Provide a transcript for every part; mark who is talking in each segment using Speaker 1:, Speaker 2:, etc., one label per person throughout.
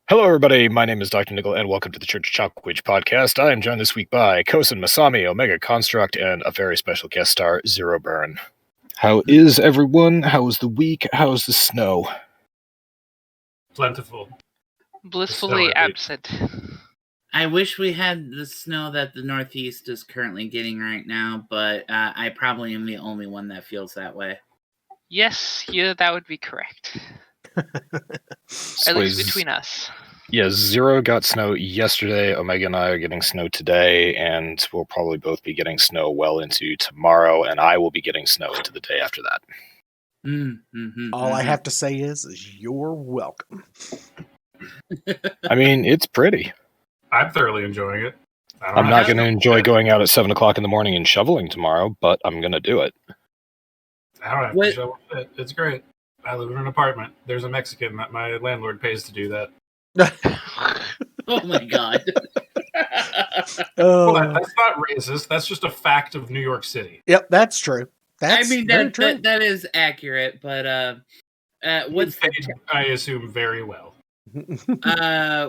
Speaker 1: Hello, everybody. My name is DrNiggle, and welcome to the Church of Chonkwij podcast. I am joined this week by Kosen, Masami, OmegaConstruct, and a very special guest star, Zero Burn. How is everyone? How was the week? How's the snow?
Speaker 2: Plentiful.
Speaker 3: Blissfully absent.
Speaker 4: I wish we had the snow that the Northeast is currently getting right now, but I probably am the only one that feels that way.
Speaker 3: Yes, that would be correct. At least between us.
Speaker 1: Yeah, Zero got snow yesterday. Omega and I are getting snow today, and we'll probably both be getting snow well into tomorrow, and I will be getting snow into the day after that.
Speaker 5: All I have to say is you're welcome.
Speaker 1: I mean, it's pretty.
Speaker 2: I'm thoroughly enjoying it.
Speaker 1: I'm not going to enjoy going out at 7 o'clock in the morning and shoveling tomorrow, but I'm going to do it.
Speaker 2: I don't have to shovel it. It's great. I live in an apartment. There's a Mexican that my landlord pays to do that.
Speaker 4: Oh my god.
Speaker 2: Well, that's not racist. That's just a fact of New York City.
Speaker 5: Yep, that's true. That's
Speaker 4: that is accurate, but what's
Speaker 2: paid, I assume, very well.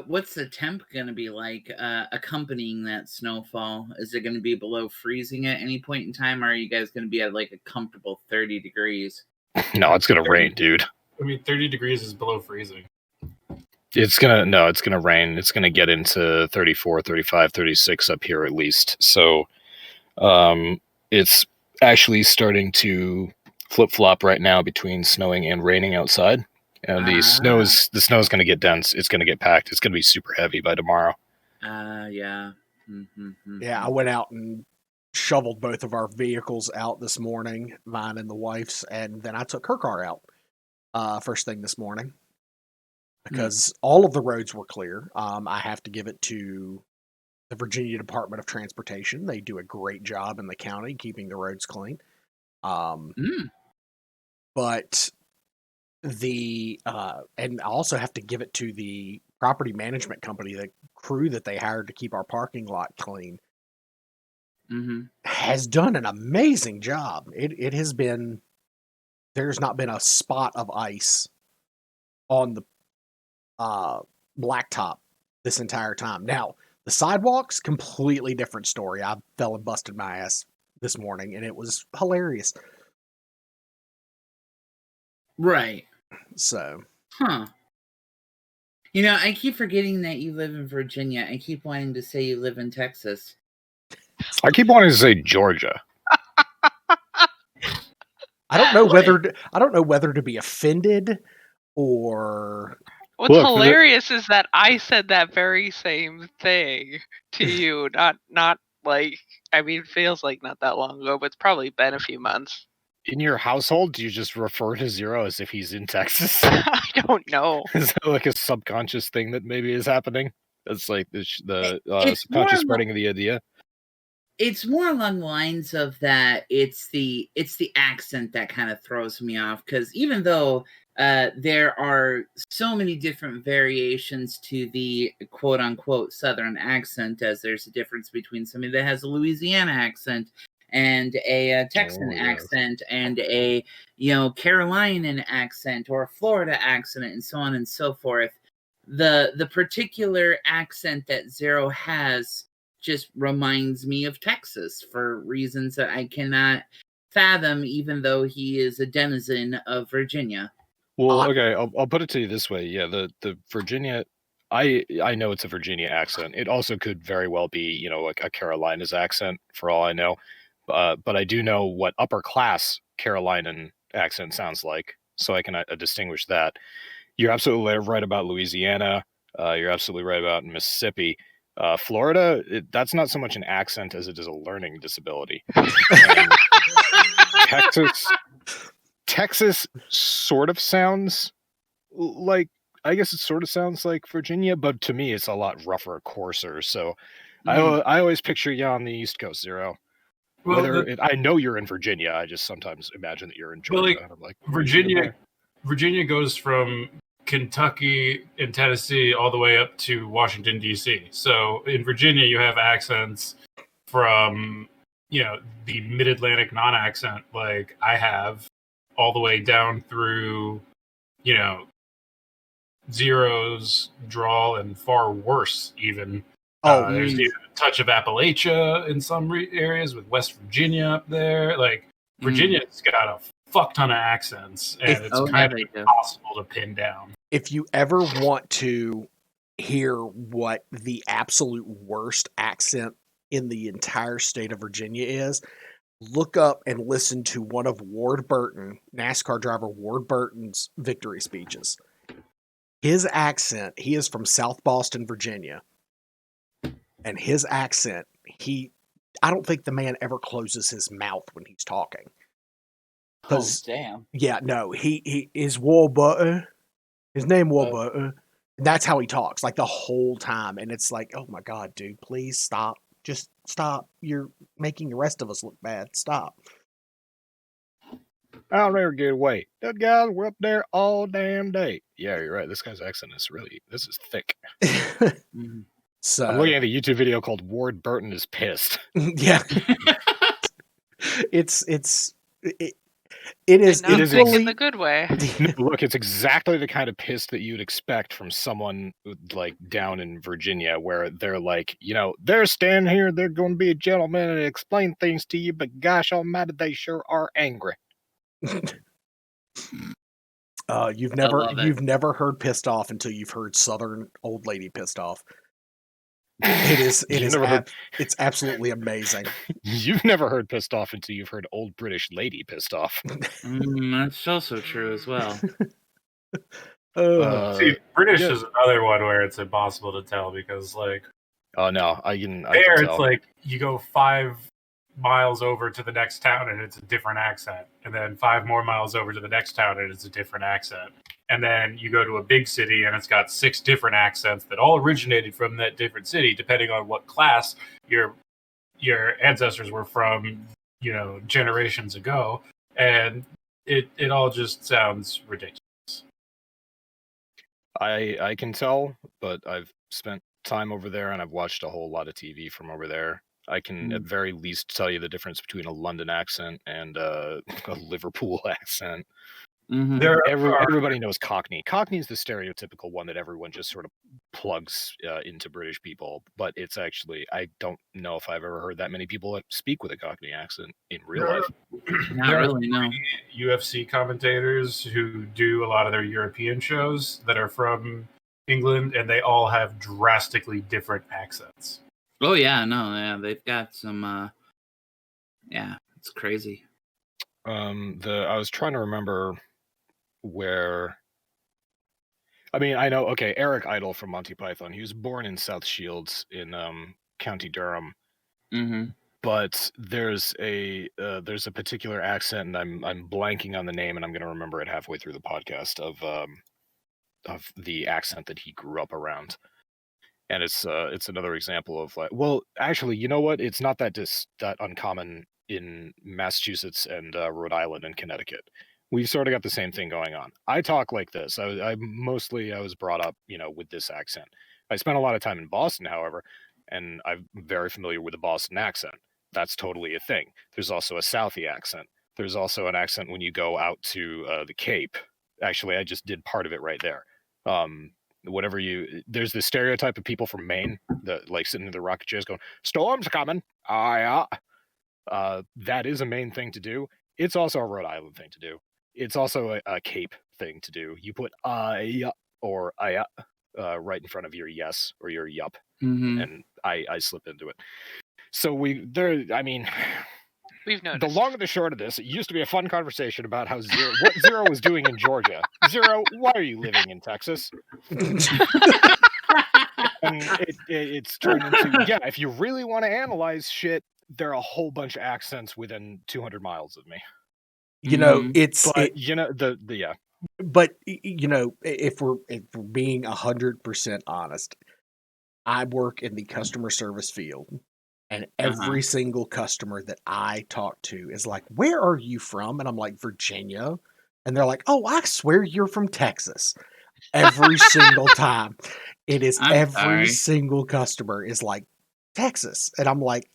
Speaker 4: What's the temp gonna be like accompanying that snowfall? Is it gonna be below freezing at any point in time, or are you guys gonna be at like a comfortable 30 degrees?
Speaker 1: No, it's gonna rain, dude.
Speaker 2: I mean, 30 degrees is below freezing.
Speaker 1: It's gonna rain. It's gonna get into 34, 35, 36 up here at least. So it's actually starting to flip-flop right now between snowing and raining outside. And the snow is going to get dense. It's going to get packed. It's going to be super heavy by tomorrow.
Speaker 4: Yeah.
Speaker 5: Yeah, I went out and shoveled both of our vehicles out this morning, mine and the wife's, and then I took her car out first thing this morning because all of the roads were clear. I have to give it to the Virginia Department of Transportation. They do a great job in the county keeping the roads clean. But and I also have to give it to the property management company, the crew that they hired to keep our parking lot clean, has done an amazing job. It has been, there's not been a spot of ice on the blacktop this entire time. Now, the sidewalks, completely different story. I fell and busted my ass this morning, and it was hilarious.
Speaker 4: Right.
Speaker 5: So.
Speaker 4: You know, I keep forgetting that you live in Virginia. I keep wanting to say you live in Texas.
Speaker 1: I keep wanting to say Georgia.
Speaker 5: I don't know whether to be offended or.
Speaker 3: What's hilarious is that I said that very same thing to you. Not like, I mean, it feels like not that long ago, but it's probably been a few months.
Speaker 1: In your household, do you just refer to Zero as if he's in Texas?
Speaker 3: I don't know.
Speaker 1: Is that like a subconscious thing that maybe is happening? It's like the subconscious spreading of the idea.
Speaker 4: It's more along the lines of that. It's the accent that kind of throws me off, because even though there are so many different variations to the quote unquote Southern accent, as there's a difference between somebody that has a Louisiana accent and a Texan accent and a Carolinian accent or a Florida accent and so on and so forth. The particular accent that Zero has just reminds me of Texas for reasons that I cannot fathom, even though he is a denizen of Virginia.
Speaker 1: Well, okay, I'll put it to you this way. Yeah, the Virginia, I know it's a Virginia accent. It also could very well be, like a Carolinas accent for all I know. But I do know what upper class Carolinian accent sounds like, so I can distinguish that. You're absolutely right about Louisiana. You're absolutely right about Mississippi. Florida, that's not so much an accent as it is a learning disability. Texas sort of sounds like, I guess it sort of sounds like Virginia, but to me it's a lot rougher, coarser. So I always picture you on the East Coast, Zero. Well, I know you're in Virginia. I just sometimes imagine that you're in Georgia. And I'm like,
Speaker 2: Virginia goes from Kentucky and Tennessee all the way up to Washington, D.C. So in Virginia, you have accents from, the mid-Atlantic non-accent like I have all the way down through, Zero's drawl and far worse even.
Speaker 5: Oh,
Speaker 2: There's even a touch of Appalachia in some areas with West Virginia up there. Like Virginia's got a fuck ton of accents, and it's kind of impossible to pin down.
Speaker 5: If you ever want to hear what the absolute worst accent in the entire state of Virginia is, look up and listen to one of Ward Burton, NASCAR driver Ward Burton's victory speeches. His accent, he is from South Boston, Virginia. And his accent, I don't think the man ever closes his mouth when he's talking.
Speaker 6: Oh, damn.
Speaker 5: Yeah, no, he is Warburton. His name Warburton. That's how he talks, like the whole time. And it's like, oh my God, dude, please stop. Just stop. You're making the rest of us look bad. Stop.
Speaker 1: I'll never get away. That guys were up there all damn day. Yeah, you're right. This guy's accent is this is thick.
Speaker 5: So
Speaker 1: I'm looking at a YouTube video called Ward Burton is Pissed.
Speaker 5: Yeah. It is
Speaker 3: in the good way.
Speaker 1: No, look, it's exactly the kind of piss that you'd expect from someone like down in Virginia, where they're like, they're standing here, they're going to be a gentleman and explain things to you, but gosh almighty, they sure are angry.
Speaker 5: You've never heard pissed off until you've heard Southern old lady pissed off. It's absolutely amazing.
Speaker 1: You've never heard pissed off until you've heard old British lady pissed off.
Speaker 6: That's also true as well.
Speaker 2: See, British is another one where it's impossible to tell because, like,
Speaker 1: oh no, I can
Speaker 2: it's
Speaker 1: tell.
Speaker 2: like you go 5 miles over to the next town and it's a different accent, and then 5 more miles over to the next town and it's a different accent. And then you go to a big city and it's got 6 different accents that all originated from that different city, depending on what class your ancestors were from, generations ago. And it all just sounds ridiculous.
Speaker 1: I can tell, but I've spent time over there and I've watched a whole lot of TV from over there. I can at very least tell you the difference between a London accent and a Liverpool accent.
Speaker 6: Mm-hmm.
Speaker 1: Everybody knows Cockney. Cockney is the stereotypical one that everyone just sort of plugs into British people, but it's actually, I don't know if I've ever heard that many people that speak with a Cockney accent in real life.
Speaker 6: Not really, no.
Speaker 2: UFC commentators who do a lot of their European shows that are from England, and they all have drastically different accents.
Speaker 6: Oh yeah, no, yeah, they've got some. It's crazy.
Speaker 1: I was trying to remember where. I mean, I know. Okay, Eric Idle from Monty Python. He was born in South Shields in County Durham.
Speaker 6: Mm-hmm.
Speaker 1: But there's a particular accent, and I'm blanking on the name, and I'm going to remember it halfway through the podcast of the accent that he grew up around. And it's another example of like, well, actually, you know what? It's not that uncommon in Massachusetts and Rhode Island and Connecticut. We've sort of got the same thing going on. I talk like this. I was brought up, with this accent. I spent a lot of time in Boston, however, and I'm very familiar with the Boston accent. That's totally a thing. There's also a Southie accent. There's also an accent when you go out to the Cape. Actually, I just did part of it right there. There's this stereotype of people from Maine that like sitting in the rocket chairs going, "Storm's coming." That is a Maine thing to do. It's also a Rhode Island thing to do. It's also a Cape thing to do. You put or right in front of your yes or your yup, and I slip into it. So we've noticed. The long and the short of this, it used to be a fun conversation about how what Zero was doing in Georgia. Zero, why are you living in Texas? And it's turned into, if you really want to analyze shit, there are a whole bunch of accents within 200 miles of me.
Speaker 5: But if we're being 100% honest, I work in the customer service field. And every single customer that I talk to is like, "Where are you from?" And I'm like, "Virginia." And they're like, "Oh, I swear you're from Texas." Every single time. It is single customer is like, "Texas." And I'm like,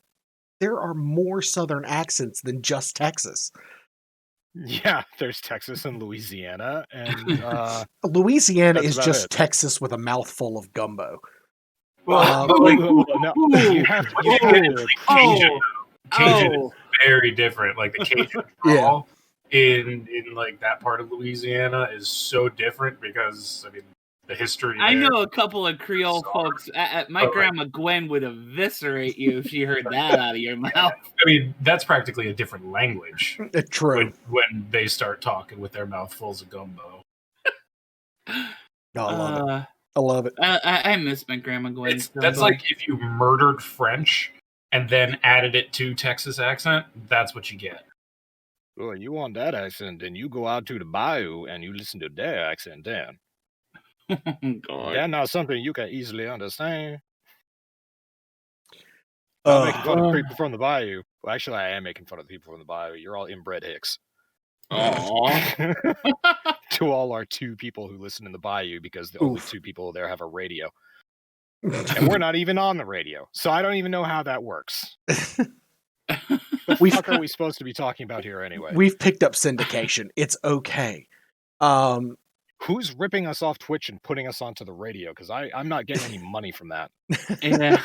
Speaker 5: there are more Southern accents than just Texas.
Speaker 1: Yeah, there's Texas and Louisiana, and
Speaker 5: Louisiana
Speaker 1: that's
Speaker 5: is
Speaker 1: about
Speaker 5: just
Speaker 1: it.
Speaker 5: Texas with a mouthful of gumbo.
Speaker 2: Well,
Speaker 1: Well, no, you have to
Speaker 2: Cajun. Cajun
Speaker 6: Oh.
Speaker 2: is very different. Like the Cajun drawl in like that part of Louisiana is so different because I mean the history.
Speaker 6: I
Speaker 2: there.
Speaker 6: know a couple of Creole folks. My grandma Gwen would eviscerate you if she heard that out of your mouth.
Speaker 2: I mean, that's practically a different language.
Speaker 5: True.
Speaker 2: When they start talking with their mouthfuls of gumbo.
Speaker 5: No, I love it. I love it.
Speaker 6: I miss my grandma Gwen.
Speaker 2: That's like if you murdered French and then added it to Texas accent. That's what you get.
Speaker 1: Well, you want that accent, then you go out to the bayou and you listen to their accent then.
Speaker 6: God.
Speaker 1: That's not something you can easily understand. I'm making fun of people from the bayou. Well, actually, I am making fun of the people from the bayou. You're all inbred hicks.
Speaker 6: Aww.
Speaker 1: To all our 2 people who listen in the bayou, because the only 2 people there have a radio. And we're not even on the radio. So I don't even know how that works. The fuck are we supposed to be talking about here anyway?
Speaker 5: We've picked up syndication. It's okay.
Speaker 1: Who's ripping us off Twitch and putting us onto the radio? Because I'm not getting any money from that.
Speaker 6: Yeah.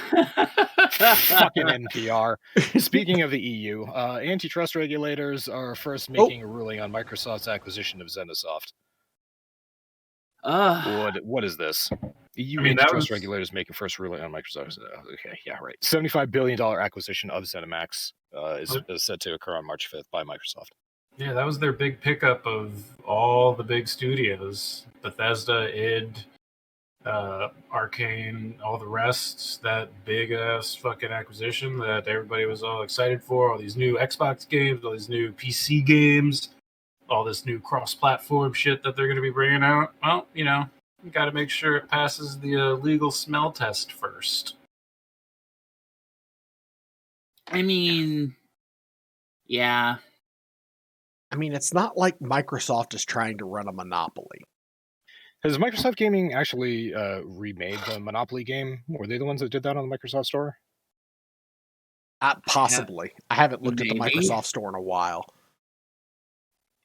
Speaker 1: Fucking NPR. Speaking of the EU, antitrust regulators are first making a ruling on Microsoft's acquisition of Zenisoft. What is this? EU antitrust regulators making first ruling on Microsoft. Okay, yeah, right. $75 billion acquisition of ZeniMax is set to occur on March 5th by Microsoft.
Speaker 2: Yeah, that was their big pickup of all the big studios. Bethesda, id, Arcane, all the rest. That big-ass fucking acquisition that everybody was all excited for. All these new Xbox games, all these new PC games, all this new cross-platform shit that they're going to be bringing out. Well, you know, you got to make sure it passes the legal smell test first.
Speaker 6: I mean, yeah.
Speaker 5: I mean, it's not like Microsoft is trying to run a monopoly.
Speaker 1: Has Microsoft Gaming actually remade the Monopoly game? Were they the ones that did that on the Microsoft Store?
Speaker 5: Possibly. I haven't looked at the
Speaker 6: Maybe.
Speaker 5: Microsoft Store in a while.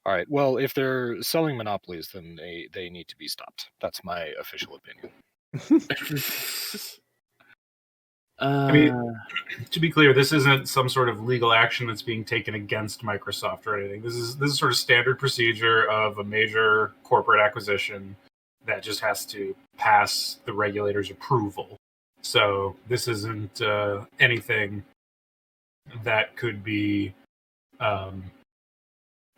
Speaker 1: All right. Well, if they're selling monopolies, then they need to be stopped. That's my official opinion.
Speaker 2: I mean, to be clear, this isn't some sort of legal action that's being taken against Microsoft or anything. This is sort of standard procedure of a major corporate acquisition that just has to pass the regulator's approval. So this isn't anything that could be,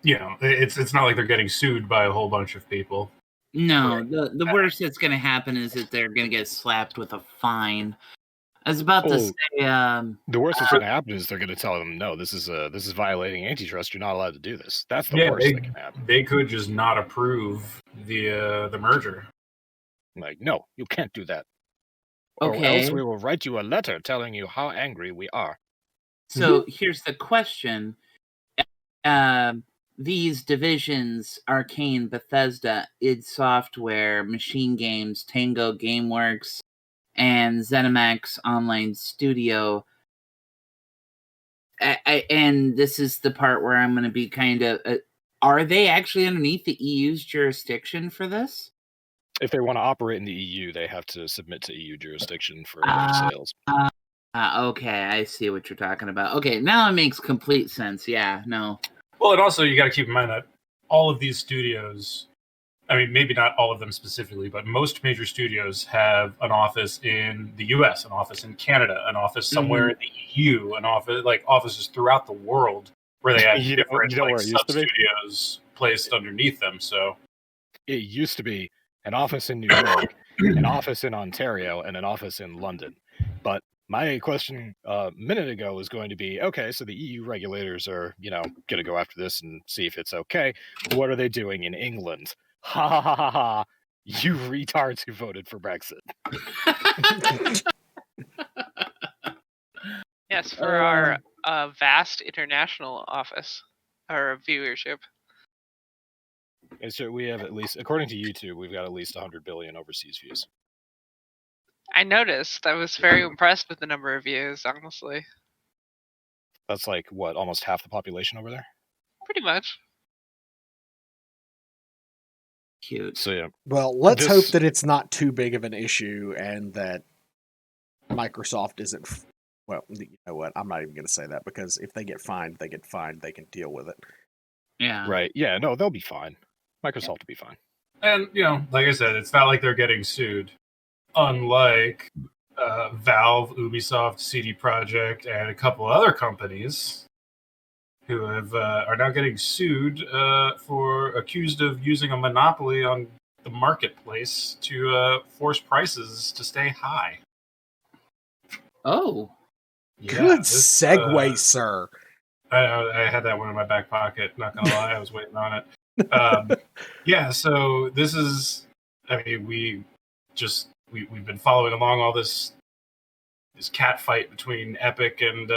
Speaker 2: it's not like they're getting sued by a whole bunch of people.
Speaker 6: No, the worst that's going to happen is that they're going to get slapped with a fine. I was about to say,
Speaker 1: the worst that's going to happen is they're going to tell them, no, this is violating antitrust. You're not allowed to do this. That's the worst that can happen.
Speaker 2: They could just not approve the merger.
Speaker 1: Like, no, you can't do that.
Speaker 6: Okay.
Speaker 1: Or else we will write you a letter telling you how angry we are.
Speaker 6: So here's the question. These divisions, Arcane, Bethesda, id Software, Machine Games, Tango Gameworks, and ZeniMax Online Studio. And this is the part where I'm going to be kind of... are they actually underneath the EU's jurisdiction for this?
Speaker 1: If they want to operate in the EU, they have to submit to EU jurisdiction for their sales.
Speaker 6: Okay, I see what you're talking about. Okay, now it makes complete sense. Yeah, no.
Speaker 2: Well, and also you got to keep in mind that all of these studios, I mean, maybe not all of them specifically, but most major studios have an office in the US, an office in Canada, an office somewhere in the EU, offices throughout the world where they have different sub-studios placed underneath them. So
Speaker 1: it used to be an office in New York, an office in Ontario, and an office in London. But my question a minute ago was going to be, okay, so the EU regulators are, going to go after this and see if it's okay. What are they doing in England? Ha ha ha ha ha. You retards who voted for Brexit.
Speaker 3: Yes, for our vast international office, our viewership.
Speaker 1: And so we have at least, according to YouTube, we've got at least 100 billion overseas views.
Speaker 3: I noticed. I was very impressed with the number of views, honestly.
Speaker 1: That's like, what, almost half the population over there?
Speaker 3: Pretty much.
Speaker 6: Cute.
Speaker 1: So yeah,
Speaker 5: Well, let's
Speaker 1: This-
Speaker 5: hope that it's not too big of an issue and that Microsoft isn't. Well, you know what? I'm not even going to say that because if they get fined, they get fined. They can deal with it.
Speaker 6: Yeah.
Speaker 1: right? Yeah, no, they'll be fine. Microsoft will be fine.
Speaker 2: And, like I said, it's not like they're getting sued. Unlike Valve, Ubisoft, CD Projekt, and a couple other companies who are now getting sued for accused of using a monopoly on the marketplace to force prices to stay high.
Speaker 6: Oh.
Speaker 5: Good
Speaker 2: this,
Speaker 5: segue, sir.
Speaker 2: I had that one in my back pocket. Not gonna lie, I was waiting on it. Yeah, so this is. I mean, we've been following along all this cat fight between Epic and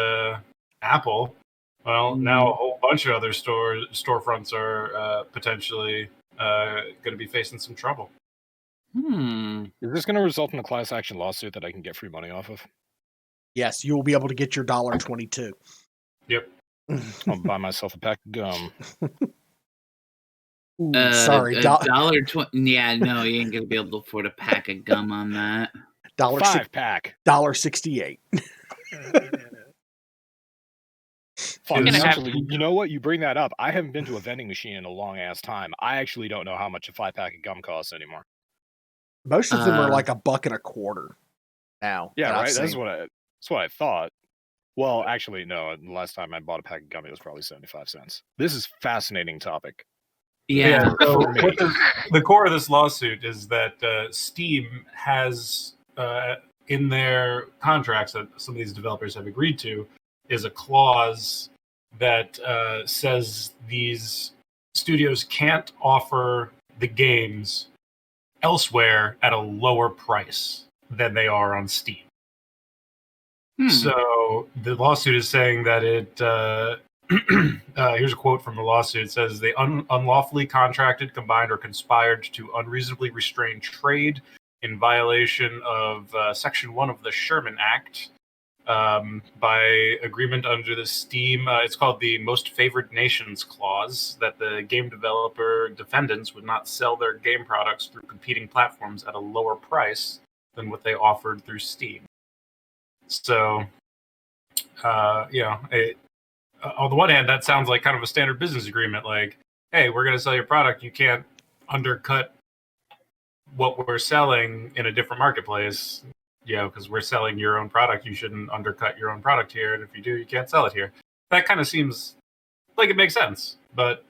Speaker 2: Apple. Well, now a whole bunch of other storefronts are potentially going to be facing some trouble.
Speaker 1: Is this going to result in a class action lawsuit that I can get free money off of?
Speaker 5: Yes, you will be able to get your $1.22.
Speaker 2: Yep.
Speaker 1: I'll buy myself a pack of gum.
Speaker 5: Ooh, sorry,
Speaker 6: $1.20. Yeah, no, you ain't gonna be able to afford a pack of gum on that.
Speaker 1: $5
Speaker 5: $1.68.
Speaker 1: Fun.
Speaker 2: It's-
Speaker 1: Actually, you know what? You bring that up. I haven't been to a vending machine in a long ass time. I actually don't know how much a 5-pack of gum costs anymore.
Speaker 5: Most of them are like $1.25 now.
Speaker 1: Yeah,
Speaker 5: that I've
Speaker 1: right. That's
Speaker 5: seen.
Speaker 1: what I thought. Well, actually, no. The last time I bought a pack of gum, it was probably 75 cents. This is a fascinating topic.
Speaker 6: Yeah.
Speaker 2: So
Speaker 1: for me.
Speaker 2: the core of this lawsuit is that Steam has in their contracts that some of these developers have agreed to is a clause that says these studios can't offer the games elsewhere at a lower price than they are on Steam. So the lawsuit is saying that it. Here's a quote from the lawsuit. It says they unlawfully contracted, combined, or conspired to unreasonably restrain trade in violation of Section 1 of the Sherman Act by agreement under the Steam. It's called the Most Favored Nations Clause, that the game developer defendants would not sell their game products through competing platforms at a lower price than what they offered through Steam. So, on the one hand, that sounds like kind of a standard business agreement. Like, hey, we're going to sell your product. You can't undercut what we're selling in a different marketplace, because we're selling your own product. You shouldn't undercut your own product here. And if you do, you can't sell it here. That kind of seems like it makes sense, but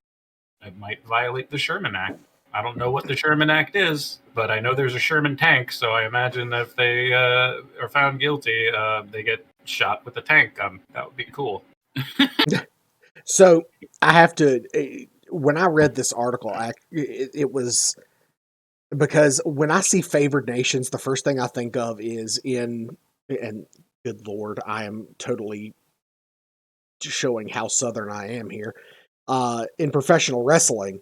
Speaker 2: it might violate the Sherman Act. I don't know what the Sherman Act is, but I know there's a Sherman tank. So I imagine if they are found guilty, they get shot with a tank gun. That would be cool.
Speaker 5: So I have to. When I read this article, it was because when I see favored nations, the first thing I think of is and good Lord, I am totally showing how Southern I am here. In professional wrestling,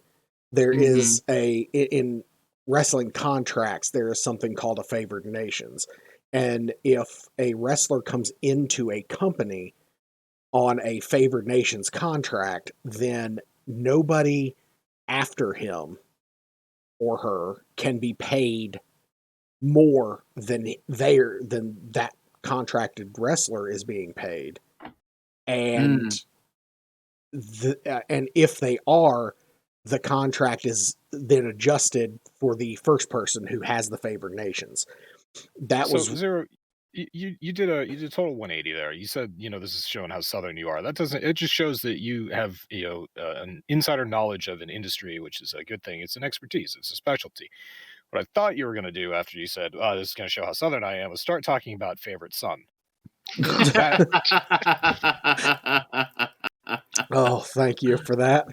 Speaker 5: there is in wrestling contracts, there is something called a favored nations. And if a wrestler comes into a company on a favored nations contract, then nobody after him or her can be paid more than that contracted wrestler is being paid. And and if they are, the contract is then adjusted for the first person who has the favored nations. That was
Speaker 1: Zero. You did a total 180 there. You said, this is showing how Southern you are. That doesn't. It just shows that you have an insider knowledge of an industry, which is a good thing. It's an expertise. It's a specialty. What I thought you were going to do after you said, "Oh, this is going to show how Southern I am," was start talking about favorite son.
Speaker 5: Oh, thank you for that.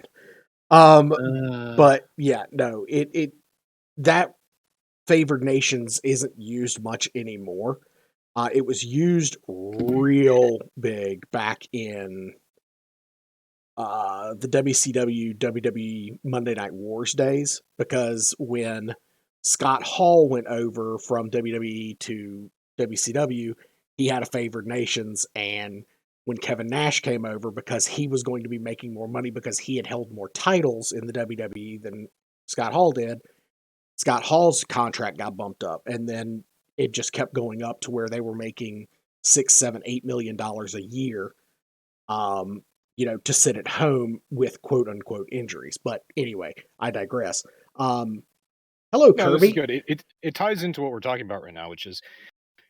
Speaker 5: But yeah, no, it that favored nations isn't used much anymore. It was used real big back in the WCW, WWE Monday Night Wars days, because when Scott Hall went over from WWE to WCW, he had a favored nations, and when Kevin Nash came over, because he was going to be making more money because he had held more titles in the WWE than Scott Hall did, Scott Hall's contract got bumped up, and then it just kept going up to where they were making $6, $7, $8 million a year, to sit at home with quote unquote injuries. But anyway, I digress. Hello,
Speaker 1: No,
Speaker 5: Kirby.
Speaker 1: this is good. It ties into what we're talking about right now, which is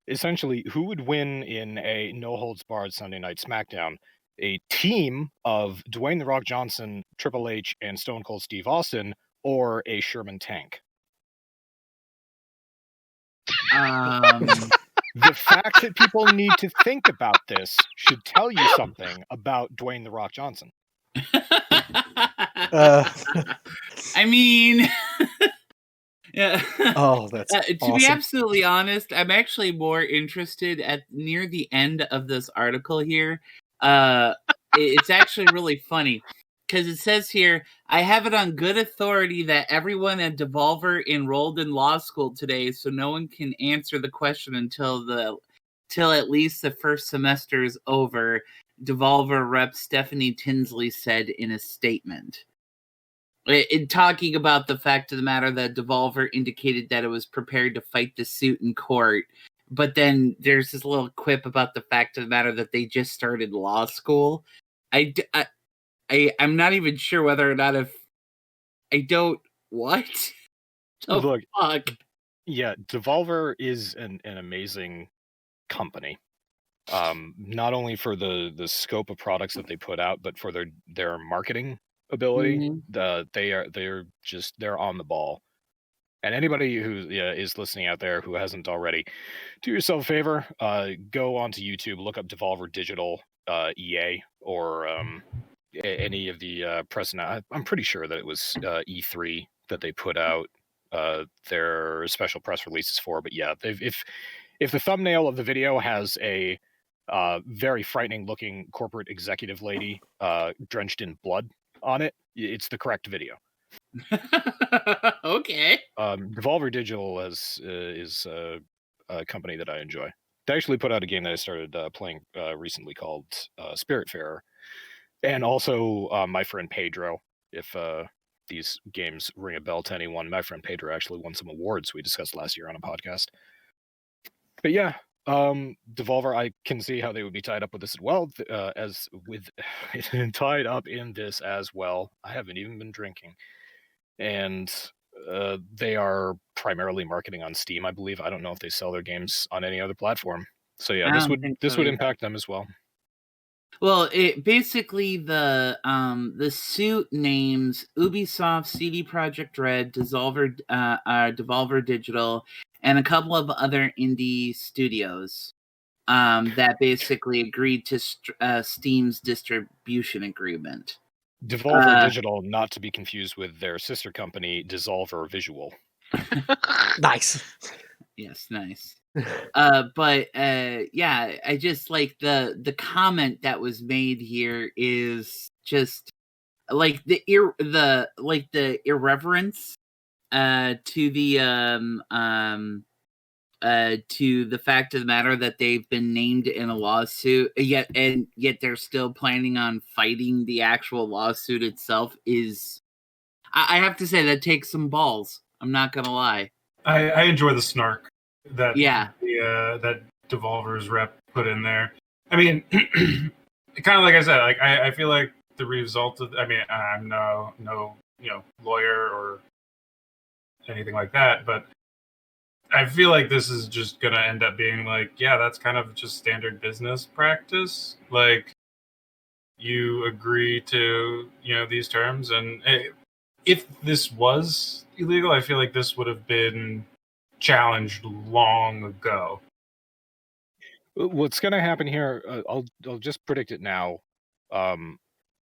Speaker 1: essentially who would win in a no holds barred Sunday Night SmackDown? A team of Dwayne The Rock Johnson, Triple H, and Stone Cold Steve Austin, or a Sherman tank? The fact that people need to think about this should tell you something about Dwayne The Rock Johnson.
Speaker 6: I mean, yeah.
Speaker 5: Oh, that's
Speaker 6: to
Speaker 5: awesome.
Speaker 6: be absolutely honest, I'm actually more interested at near the end of this article here. It's actually really funny because it says here, I have it on good authority that everyone at Devolver enrolled in law school today, so no one can answer the question until at least the first semester is over, Devolver rep Stephanie Tinsley said in a statement. In talking about the fact of the matter that Devolver indicated that it was prepared to fight the suit in court, but then there's this little quip about the fact of the matter that they just started law school. I'm not even sure whether or not what?
Speaker 1: Look,
Speaker 6: fuck?
Speaker 1: Yeah, Devolver is an amazing company. Not only for the scope of products that they put out, but for their marketing ability. They're on the ball. And anybody who is listening out there who hasn't already, do yourself a favor, go onto YouTube, look up Devolver Digital EA, or any of the press. I'm pretty sure that it was E3 that they put out their special press releases for. But yeah, if the thumbnail of the video has a very frightening looking corporate executive lady drenched in blood on it, it's the correct video.
Speaker 6: Okay.
Speaker 1: Devolver Digital is a company that I enjoy. They actually put out a game that I started playing recently called Spiritfarer, and also My Friend Pedro. If these games ring a bell to anyone, My Friend Pedro actually won some awards we discussed last year on a podcast. But yeah, Devolver, I can see how they would be tied up with this as well. Tied up in this as well. I haven't even been drinking, and they are primarily marketing on Steam, I believe. I don't know if they sell their games on any other platform. So yeah, this would impact them as well.
Speaker 6: Well, it basically the suit names Ubisoft, CD Projekt Red, Devolver Digital, and a couple of other indie studios that basically agreed to Steam's distribution agreement.
Speaker 1: Devolver Digital, not to be confused with their sister company, Dissolver Visual.
Speaker 5: Nice.
Speaker 6: Yes, nice. But yeah, I just like the comment that was made here is just like the irreverence to the fact of the matter that they've been named in a lawsuit, yet they're still planning on fighting the actual lawsuit itself. Is I have to say that takes some balls. I'm not gonna lie.
Speaker 2: I enjoy the snark that
Speaker 6: that
Speaker 2: Devolver's rep put in there. I mean, kind of like I said, like I feel like the result of, I mean, I'm no lawyer or anything like that, but I feel like this is just gonna end up being like, yeah, that's kind of just standard business practice. Like, you agree to these terms, and if this was illegal, I feel like this would have been challenged long ago.
Speaker 1: What's going to happen here, I'll just predict it now.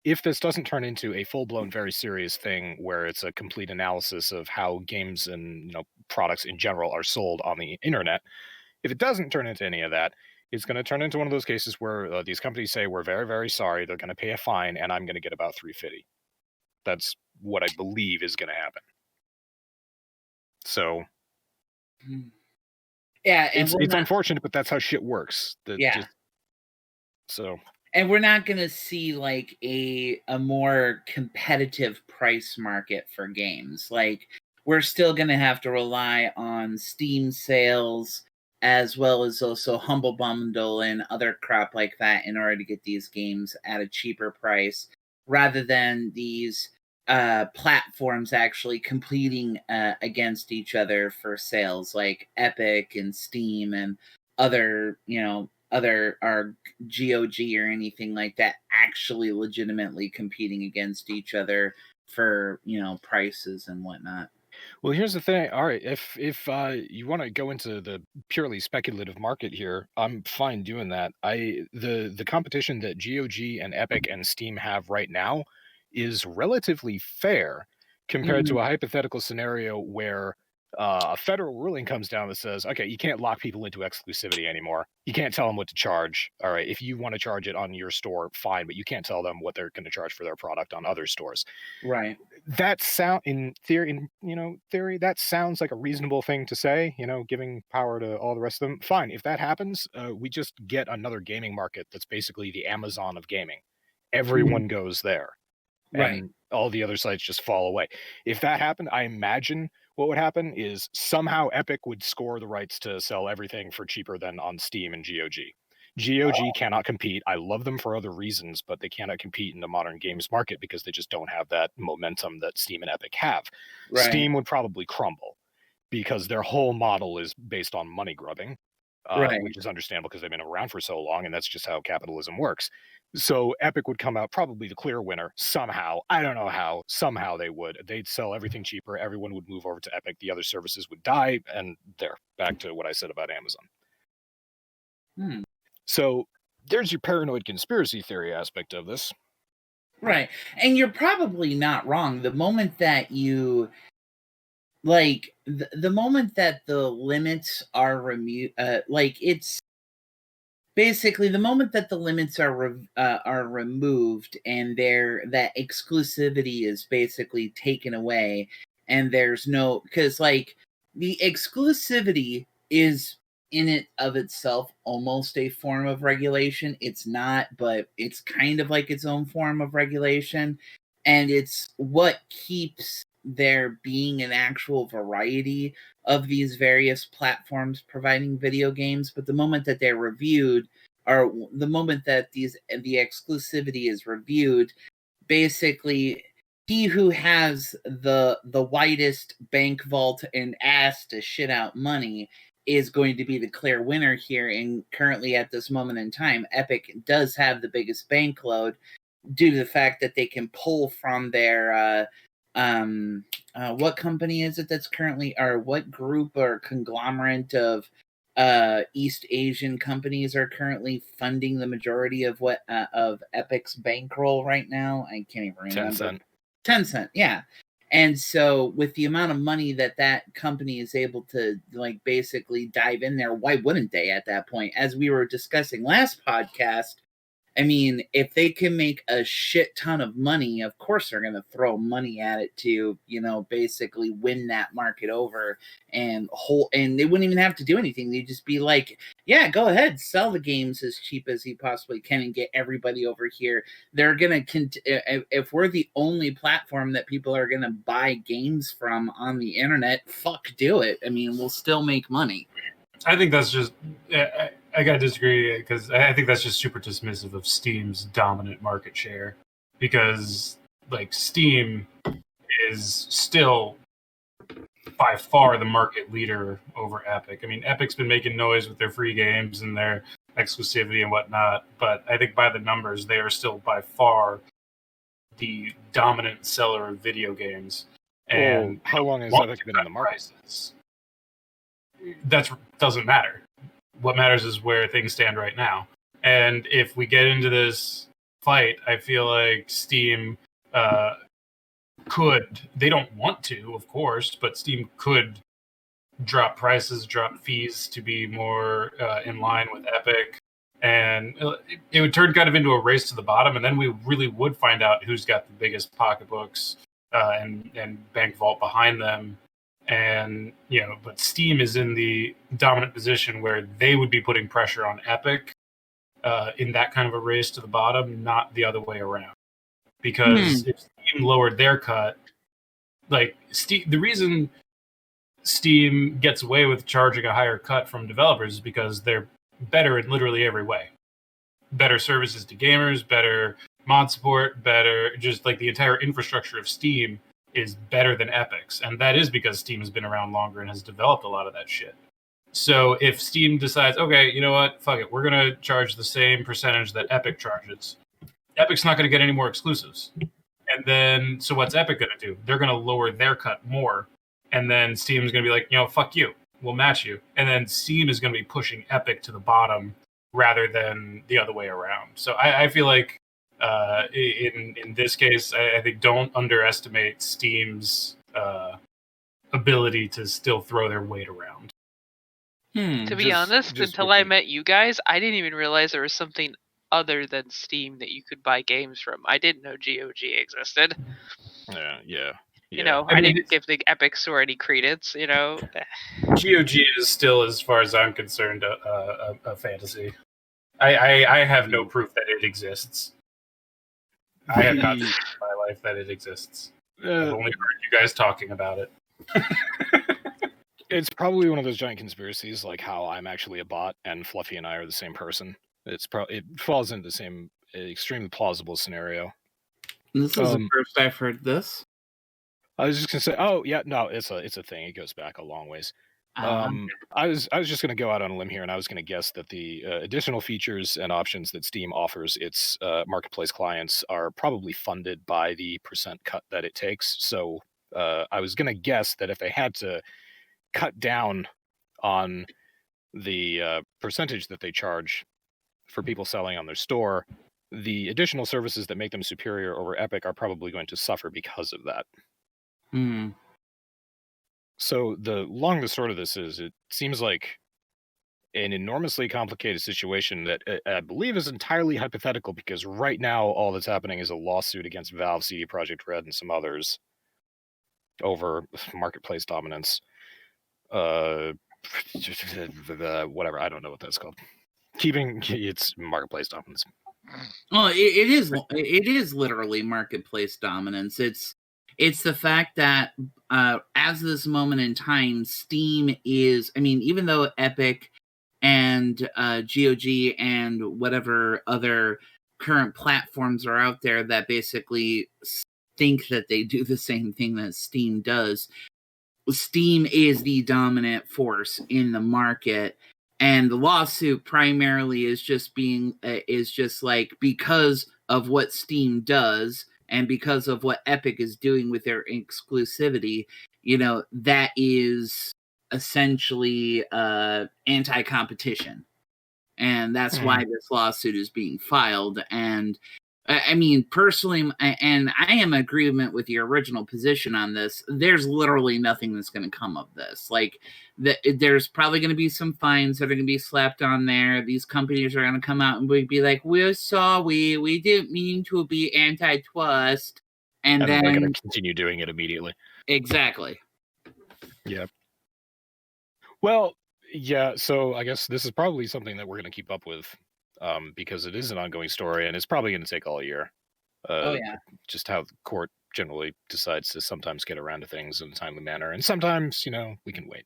Speaker 1: If this doesn't turn into a full-blown, very serious thing where it's a complete analysis of how games and products in general are sold on the internet, if it doesn't turn into any of that, it's going to turn into one of those cases where these companies say, we're very, very sorry, they're going to pay a fine, and I'm going to get about $350. That's what I believe is going to happen. So
Speaker 6: yeah, and
Speaker 1: it's unfortunate, but that's how shit works.
Speaker 6: And we're not going to see like a more competitive price market for games. Like
Speaker 4: we're still going to have to rely on Steam sales as well as also Humble Bundle and other crap like that in order to get these games at a cheaper price, rather than these platforms actually competing against each other for sales, like Epic and Steam and other or GOG or anything like that, actually legitimately competing against each other for prices and whatnot.
Speaker 1: Well, here's the thing. All right, if you want to go into the purely speculative market here, I'm fine doing that. The competition that GOG and Epic and Steam have right now is relatively fair compared to a hypothetical scenario where a federal ruling comes down that says, okay, you can't lock people into exclusivity anymore. You can't tell them what to charge. All right, if you want to charge it on your store, fine, but you can't tell them what they're going to charge for their product on other stores.
Speaker 4: Right.
Speaker 1: That sound in theory, that sounds like a reasonable thing to say, giving power to all the rest of them. Fine. If that happens, we just get another gaming market that's basically the Amazon of gaming. Everyone goes there.
Speaker 4: Right.
Speaker 1: And all the other sites just fall away. If that happened, I imagine what would happen is somehow Epic would score the rights to sell everything for cheaper than on Steam and GOG. GOG cannot compete. I love them for other reasons, but they cannot compete in the modern games market because they just don't have that momentum that Steam and Epic have.
Speaker 4: Right.
Speaker 1: Steam would probably crumble because their whole model is based on money grubbing, which is understandable because they've been around for so long, and that's just how capitalism works. So Epic would come out probably the clear winner somehow. I don't know how. Somehow they would. They'd sell everything cheaper. Everyone would move over to Epic. The other services would die. And there, back to what I said about Amazon. So there's your paranoid conspiracy theory aspect of this.
Speaker 4: Right. And you're probably not wrong. The moment that you the moment that the limits are removed, it's basically the moment that the limits are removed and that exclusivity is basically taken away, and there's no, because the exclusivity is in it of itself almost a form of regulation. It's not, but it's kind of like its own form of regulation, and it's what keeps there being an actual variety of these various platforms providing video games. But the moment that they're reviewed, or the moment that the exclusivity is reviewed, basically he who has the widest bank vault and ass to shit out money is going to be the clear winner here. And currently at this moment in time, Epic does have the biggest bank load due to the fact that they can pull from their what company is it that's currently, or what group or conglomerate of East Asian companies are currently funding the majority of what of Epic's bankroll right now? I can't even remember. Tencent, yeah. And so with the amount of money that company is able to basically dive in there, why wouldn't they at that point? As we were discussing last podcast, I mean, if they can make a shit ton of money, of course they're going to throw money at it to, basically win that market over and they wouldn't even have to do anything. They'd just be like, yeah, go ahead, sell the games as cheap as you possibly can and get everybody over here. They're going to, if we're the only platform that people are going to buy games from on the internet, fuck, do it. I mean, we'll still make money.
Speaker 2: I think that's just, I gotta disagree, because I think that's just super dismissive of Steam's dominant market share, because Steam is still by far the market leader over Epic. I mean, Epic's been making noise with their free games and their exclusivity and whatnot, but I think by the numbers, they are still by far the dominant seller of video games. And
Speaker 1: how long has Epic been in the market?
Speaker 2: That doesn't matter. What matters is where things stand right now. And if we get into this fight, I feel like Steam could, they don't want to, of course, but Steam could drop prices, drop fees to be more in line with Epic. And it would turn kind of into a race to the bottom. And then we really would find out who's got the biggest pocketbooks and bank vault behind them. And, but Steam is in the dominant position where they would be putting pressure on Epic in that kind of a race to the bottom, not the other way around. Because if Steam lowered their cut, like the reason Steam gets away with charging a higher cut from developers is because they're better in literally every way. Better services to gamers, better mod support, better, just like the entire infrastructure of Steam is better than Epic's. And that is because Steam has been around longer and has developed a lot of that shit. So if Steam decides, okay, you know what, fuck it, we're going to charge the same percentage that Epic charges, Epic's not going to get any more exclusives. And then, so what's Epic going to do? They're going to lower their cut more. And then Steam's going to be like, fuck you, we'll match you. And then Steam is going to be pushing Epic to the bottom rather than the other way around. So I feel like in this case, I think don't underestimate Steam's ability to still throw their weight around.
Speaker 3: To be honest, until I met you guys, I didn't even realize there was something other than Steam that you could buy games from. I didn't know GOG existed.
Speaker 1: Yeah.
Speaker 3: I didn't give the Epic Store any credence,
Speaker 2: GOG is still, as far as I'm concerned, a fantasy. I have no proof that it exists. I have not seen in my life that it exists. I've only heard you guys talking about it.
Speaker 1: It's probably one of those giant conspiracies, like how I'm actually a bot and Fluffy and I are the same person. It falls into the same extremely plausible scenario.
Speaker 6: This is the first I've heard this.
Speaker 1: I was just gonna say, it's a thing. It goes back a long ways. I was just gonna go out on a limb here, and I was gonna guess that the additional features and options that Steam offers its marketplace clients are probably funded by the percent cut that it takes. So I was gonna guess that if they had to cut down on the percentage that they charge for people selling on their store, the additional services that make them superior over Epic are probably going to suffer because of that. So the long and short of this is, it seems like an enormously complicated situation that I believe is entirely hypothetical, because right now all that's happening is a lawsuit against Valve, CD Projekt Red, and some others over marketplace dominance. Whatever, I don't know what that's called. It's marketplace dominance.
Speaker 6: Well, it is literally marketplace dominance. It's the fact that as of this moment in time, Steam is, even though Epic and GOG and whatever other current platforms are out there that basically think that they do the same thing that Steam does, Steam is the dominant force in the market. And the lawsuit primarily is just like, because of what Steam does and because of what Epic is doing with their exclusivity, that is essentially anti-competition. And that's why this lawsuit is being filed. And personally, and I am in agreement with your original position on this, there's literally nothing that's going to come of this. Like, there's probably going to be some fines that are going to be slapped on there. These companies are going to come out and be like, we're sorry, we didn't mean to be antitrust. And then
Speaker 1: they're going to continue doing it immediately.
Speaker 6: Exactly.
Speaker 1: Yeah. Well, yeah, so I guess this is probably something that we're going to keep up with, because it is an ongoing story, and it's probably going to take all year. Just how the court generally decides to sometimes get around to things in a timely manner, and sometimes, we can wait.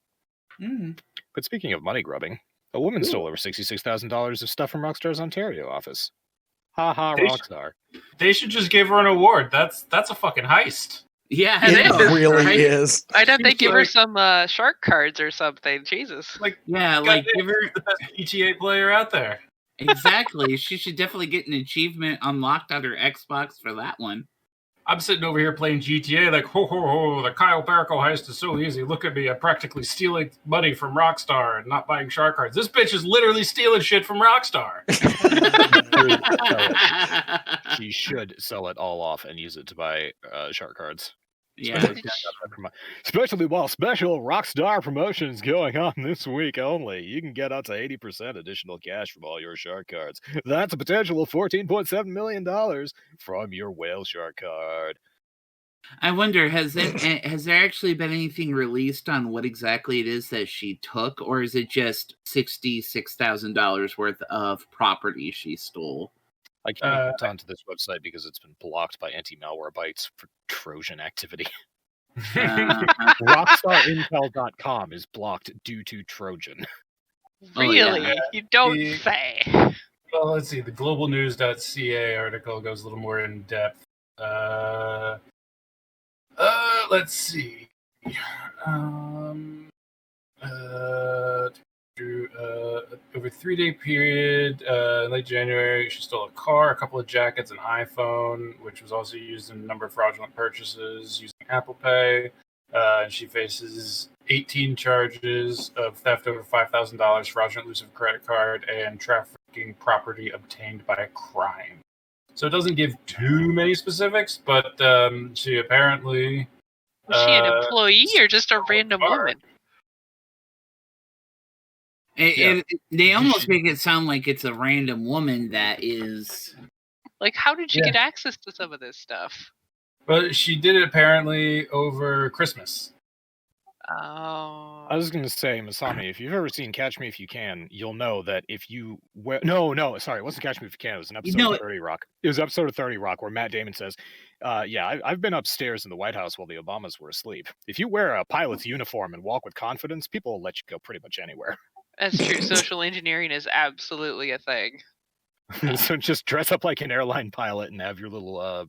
Speaker 1: But speaking of money grubbing, a woman stole over $66,000 of stuff from Rockstar's Ontario office. Rockstar.
Speaker 2: They should just give her an award. That's a fucking heist.
Speaker 6: Yeah,
Speaker 5: it really is.
Speaker 3: Why don't they give her some shark cards or something? Jesus.
Speaker 2: Give her the best GTA player out there.
Speaker 6: Exactly. She should definitely get an achievement unlocked on her Xbox for that one.
Speaker 2: I'm sitting over here playing GTA like, ho, the Kyle Perico heist is so easy. Look at me. I'm practically stealing money from Rockstar and not buying shark cards. This bitch is literally stealing shit from Rockstar.
Speaker 1: She should sell it all off and use it to buy shark cards.
Speaker 6: Yeah.
Speaker 1: Especially while special Rockstar promotions going on this week only. You can get up to 80% additional cash from all your shark cards. That's a potential of $14.7 million from your whale shark card.
Speaker 6: I wonder, has there actually been anything released on what exactly it is that she took, or is it just $66,000 worth of property she stole?
Speaker 1: I can't get onto this website because it's been blocked by anti-malware bytes for Trojan activity. RockstarIntel.com is blocked due to Trojan.
Speaker 3: Really?
Speaker 6: yeah.
Speaker 3: You don't
Speaker 2: The-
Speaker 3: say.
Speaker 2: Well, let's see. The globalnews.ca article goes a little more in depth. Let's see. Over a 3-day period, in late January, she stole a car, a couple of jackets, an iPhone, which was also used in a number of fraudulent purchases using Apple Pay. And she faces 18 charges of theft over $5,000, fraudulent use of a credit card, and trafficking property obtained by a crime. So it doesn't give too many specifics, but she apparently...
Speaker 3: Was she an employee or just a random
Speaker 2: car.
Speaker 3: woman?
Speaker 6: They almost make it sound like it's a random woman that is...
Speaker 3: Like, how did she get access to some of this stuff?
Speaker 2: But she did it apparently over Christmas.
Speaker 3: Oh.
Speaker 1: I was going to say, Masami, if you've ever seen Catch Me If You Can, you'll know that if you... No, sorry, it wasn't Catch Me If You Can. It was an episode of 30 Rock. It was episode of 30 Rock where Matt Damon says, I've been upstairs in the White House while the Obamas were asleep. If you wear a pilot's uniform and walk with confidence, people will let you go pretty much anywhere.
Speaker 3: That's true. Social engineering is absolutely a thing.
Speaker 1: So just dress up like an airline pilot and have your little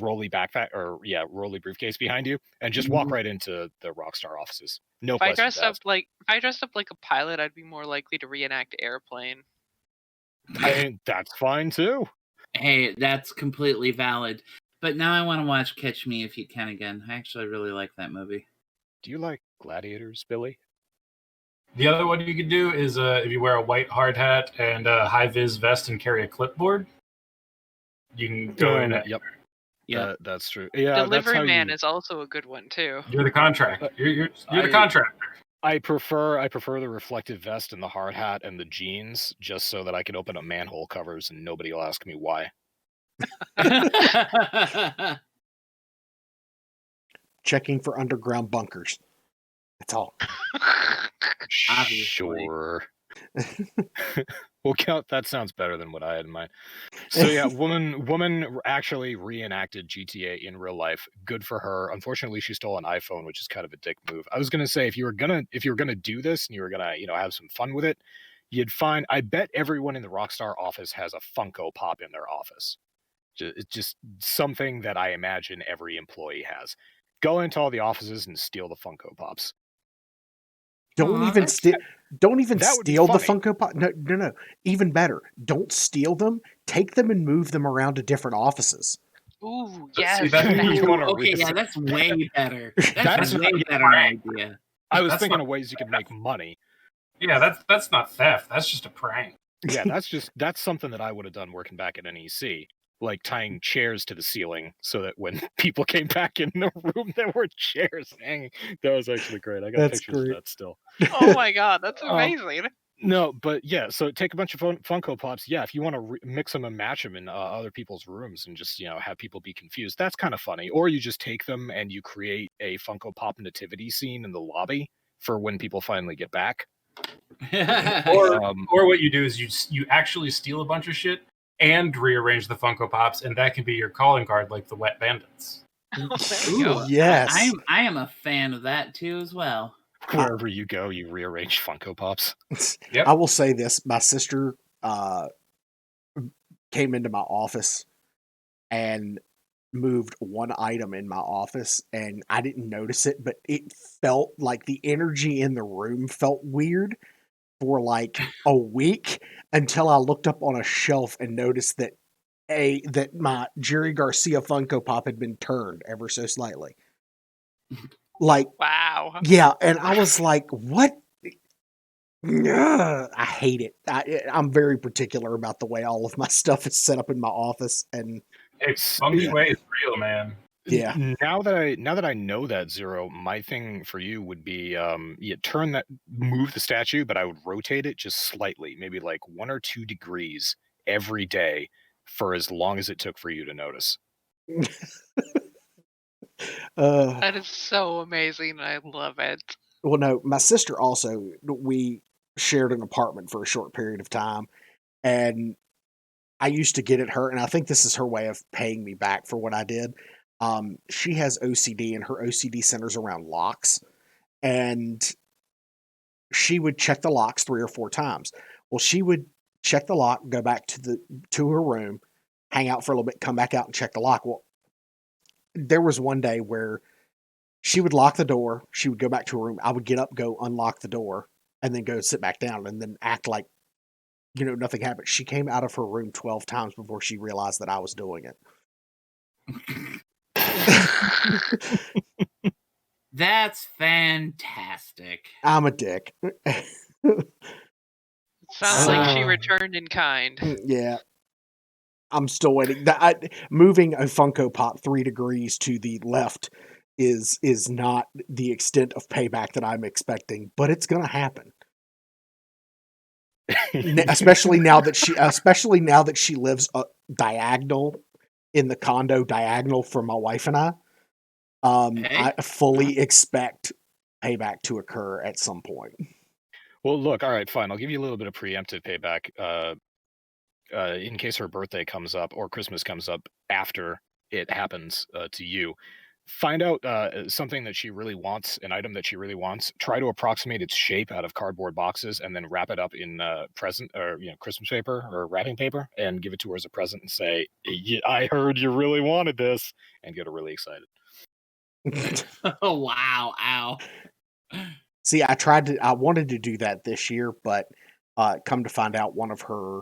Speaker 1: rolly backpack or rolly briefcase behind you and just walk right into the Rockstar offices. No
Speaker 3: If I
Speaker 1: questions
Speaker 3: dressed
Speaker 1: asked.
Speaker 3: up like a pilot, I'd be more likely to reenact Airplane.
Speaker 1: I mean, that's fine too.
Speaker 6: Hey, that's completely valid. But now I want to watch Catch Me If You Can again. I actually really like that movie.
Speaker 1: Do you like gladiators, Billy?
Speaker 2: The other one you could do is if you wear a white hard hat and a high-vis vest and carry a clipboard, you can go in.
Speaker 1: Yep.
Speaker 6: Yeah,
Speaker 1: that's true. Yeah,
Speaker 3: Delivery
Speaker 1: that's
Speaker 3: Man is also a good one too.
Speaker 2: You're the contractor. You're the contractor.
Speaker 1: I prefer the reflective vest and the hard hat and the jeans, just so that I can open up manhole covers and nobody will ask me why.
Speaker 5: Checking for underground bunkers. That's all.
Speaker 6: Obviously.
Speaker 1: Sure. We'll count. That sounds better than what I had in mind. So yeah, woman actually reenacted GTA in real life. Good for her. Unfortunately, she stole an iPhone, which is kind of a dick move. I was gonna say if you were gonna do this and you were gonna have some fun with it, you'd find. I bet everyone in the Rockstar office has a Funko Pop in their office. It's just something that I imagine every employee has. Go into all the offices and steal the Funko Pops.
Speaker 5: Don't even steal the
Speaker 1: funny.
Speaker 5: Funko Pop. No. Even better, don't steal them. Take them and move them around to different offices.
Speaker 3: Ooh,
Speaker 2: See,
Speaker 3: yes.
Speaker 6: That's way better. That's a way better idea.
Speaker 1: I was
Speaker 2: That's
Speaker 1: thinking
Speaker 2: not-
Speaker 1: of ways you could make money.
Speaker 2: Yeah, that's not theft. That's just a prank.
Speaker 1: Yeah, that's something that I would have done working back at NEC, like tying chairs to the ceiling so that when people came back in the room, there were chairs hanging. That was actually great. I got
Speaker 5: That's
Speaker 1: pictures
Speaker 5: great.
Speaker 1: of that still.
Speaker 3: Oh my god, that's amazing.
Speaker 1: No, but yeah, so take a bunch of Funko Pops. Yeah, if you want to mix them and match them in other people's rooms and just have people be confused, that's kind of funny. Or you just take them and you create a Funko Pop nativity scene in the lobby for when people finally get back.
Speaker 2: Or what you do is you actually steal a bunch of shit and rearrange the Funko Pops, and that can be your calling card, like the Wet Bandits.
Speaker 6: Ooh,
Speaker 5: Yes.
Speaker 6: I am a fan of that too as well.
Speaker 1: Wherever you go, you rearrange Funko Pops.
Speaker 2: Yep.
Speaker 5: I will say this: my sister came into my office and moved one item in my office, and I didn't notice it, but it felt like the energy in the room felt weird for like a week until I looked up on a shelf and noticed that my Jerry Garcia Funko Pop had been turned ever so slightly. Like,
Speaker 3: Wow.
Speaker 5: yeah, and I was like, what? Ugh, I hate it. I'm very particular about the way all of my stuff is set up in my office, and
Speaker 2: Hey, feng shui is real, man.
Speaker 5: yeah.
Speaker 1: Now that I know that, Zero, my thing for you would be move the statue, but I would rotate it just slightly, maybe like 1 or 2 degrees every day for as long as it took for you to notice.
Speaker 3: That is so amazing. I love it.
Speaker 5: Well, no, my sister also, we shared an apartment for a short period of time, and I used to get at her, and I think this is her way of paying me back for what I did. She has OCD, and her OCD centers around locks, and she would check the locks 3 or 4 times. Well, she would check the lock, go back to her room, hang out for a little bit, come back out and check the lock. Well, there was one day where she would lock the door, she would go back to her room, I would get up, go unlock the door, and then go sit back down and then act like, nothing happened. She came out of her room 12 times before she realized that I was doing it.
Speaker 6: That's fantastic.
Speaker 5: I'm a dick.
Speaker 3: Sounds like she returned in kind.
Speaker 5: Yeah. I'm still waiting. Moving a Funko Pop 3 degrees to the left is not the extent of payback that I'm expecting, but it's going to happen. especially now that she lives diagonal in the condo, diagonal from my wife and I. I fully expect payback to occur at some point.
Speaker 1: Well, look, all right, fine. I'll give you a little bit of preemptive payback in case her birthday comes up or Christmas comes up after it happens to you. Find out something that she really wants, an item that she really wants. Try to approximate its shape out of cardboard boxes, and then wrap it up in present or Christmas paper or wrapping paper, and give it to her as a present, and say, "I heard you really wanted this," and get her really excited.
Speaker 6: Oh wow! Ow.
Speaker 5: See, I wanted to do that this year, but come to find out, one of her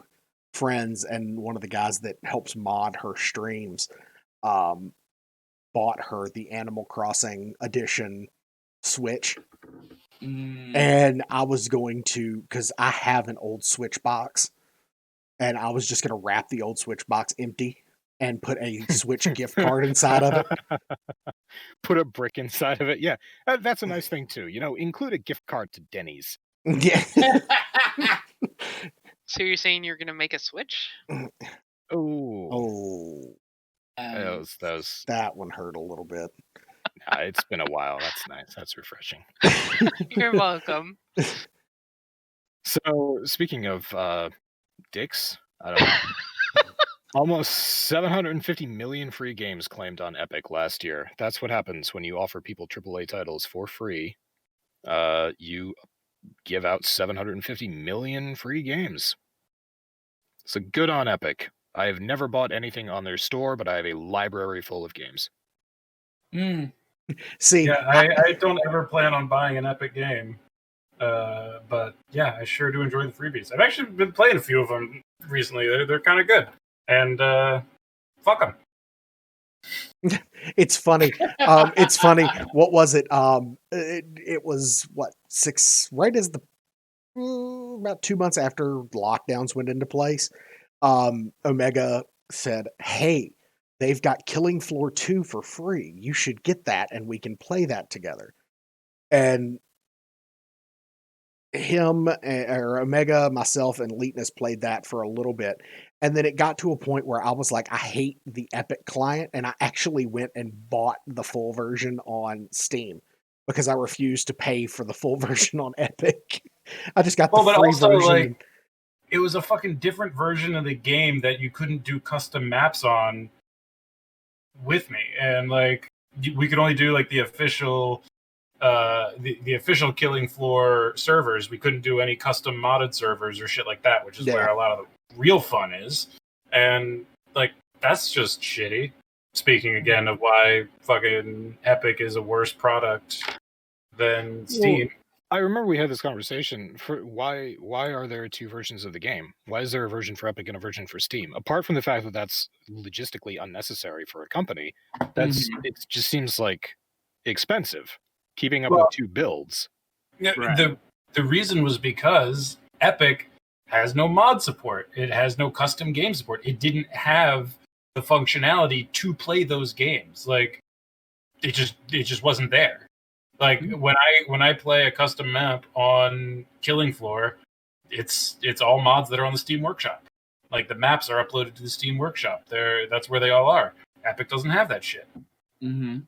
Speaker 5: friends and one of the guys that helps mod her streams bought her the Animal Crossing edition Switch. And I was going to, because I have an old Switch box, and I was just going to wrap the old Switch box empty and put a Switch gift card inside of it.
Speaker 1: Put a brick inside of it. Yeah, that's a nice thing too. Include a gift card to Denny's.
Speaker 5: Yeah.
Speaker 3: So you're saying you're going to make a Switch?
Speaker 1: Oh.
Speaker 5: That one hurt a little bit.
Speaker 1: It's been a while. That's nice. That's refreshing.
Speaker 3: You're welcome.
Speaker 1: So, speaking of dicks, I don't know. Almost 750 million free games claimed on Epic last year. That's what happens when you offer people AAA titles for free. You give out 750 million free games. So good on Epic. I have never bought anything on their store, but I have a library full of games.
Speaker 5: See,
Speaker 2: yeah, I don't ever plan on buying an Epic game. But yeah, I sure do enjoy the freebies. I've actually been playing a few of them recently. They're kind of good. And fuck them.
Speaker 5: It's funny. It's funny. What was it? It was what, right as about 2 months after lockdowns went into place. Omega said, "Hey, they've got Killing Floor 2 for free. You should get that, and we can play that together." And him, or Omega, myself, and Leetness played that for a little bit. And then it got to a point where I was like, I hate the Epic client, and I actually went and bought the full version on Steam because I refused to pay for the full version on Epic. I just got the free version.
Speaker 2: Like, it was a fucking different version of the game that you couldn't do custom maps on with me. And like, we could only do like the official the official Killing Floor servers. We couldn't do any custom modded servers or shit like that, which is where a lot of the real fun is. And like, that's just shitty. Speaking again of why fucking Epic is a worse product than Steam.
Speaker 1: Well, I remember we had this conversation. Why are there 2 versions of the game? Why is there a version for Epic and a version for Steam? Apart from the fact that that's logistically unnecessary for a company, it just seems like expensive. Keeping up with 2 builds.
Speaker 2: Yeah, right. The reason was because Epic has no mod support. It has no custom game support. It didn't have the functionality to play those games. Like, it just wasn't there. Like, when I play a custom map on Killing Floor, it's all mods that are on the Steam Workshop. Like, the maps are uploaded to the Steam Workshop. That's where they all are. Epic doesn't have that shit.
Speaker 6: Mm-hmm.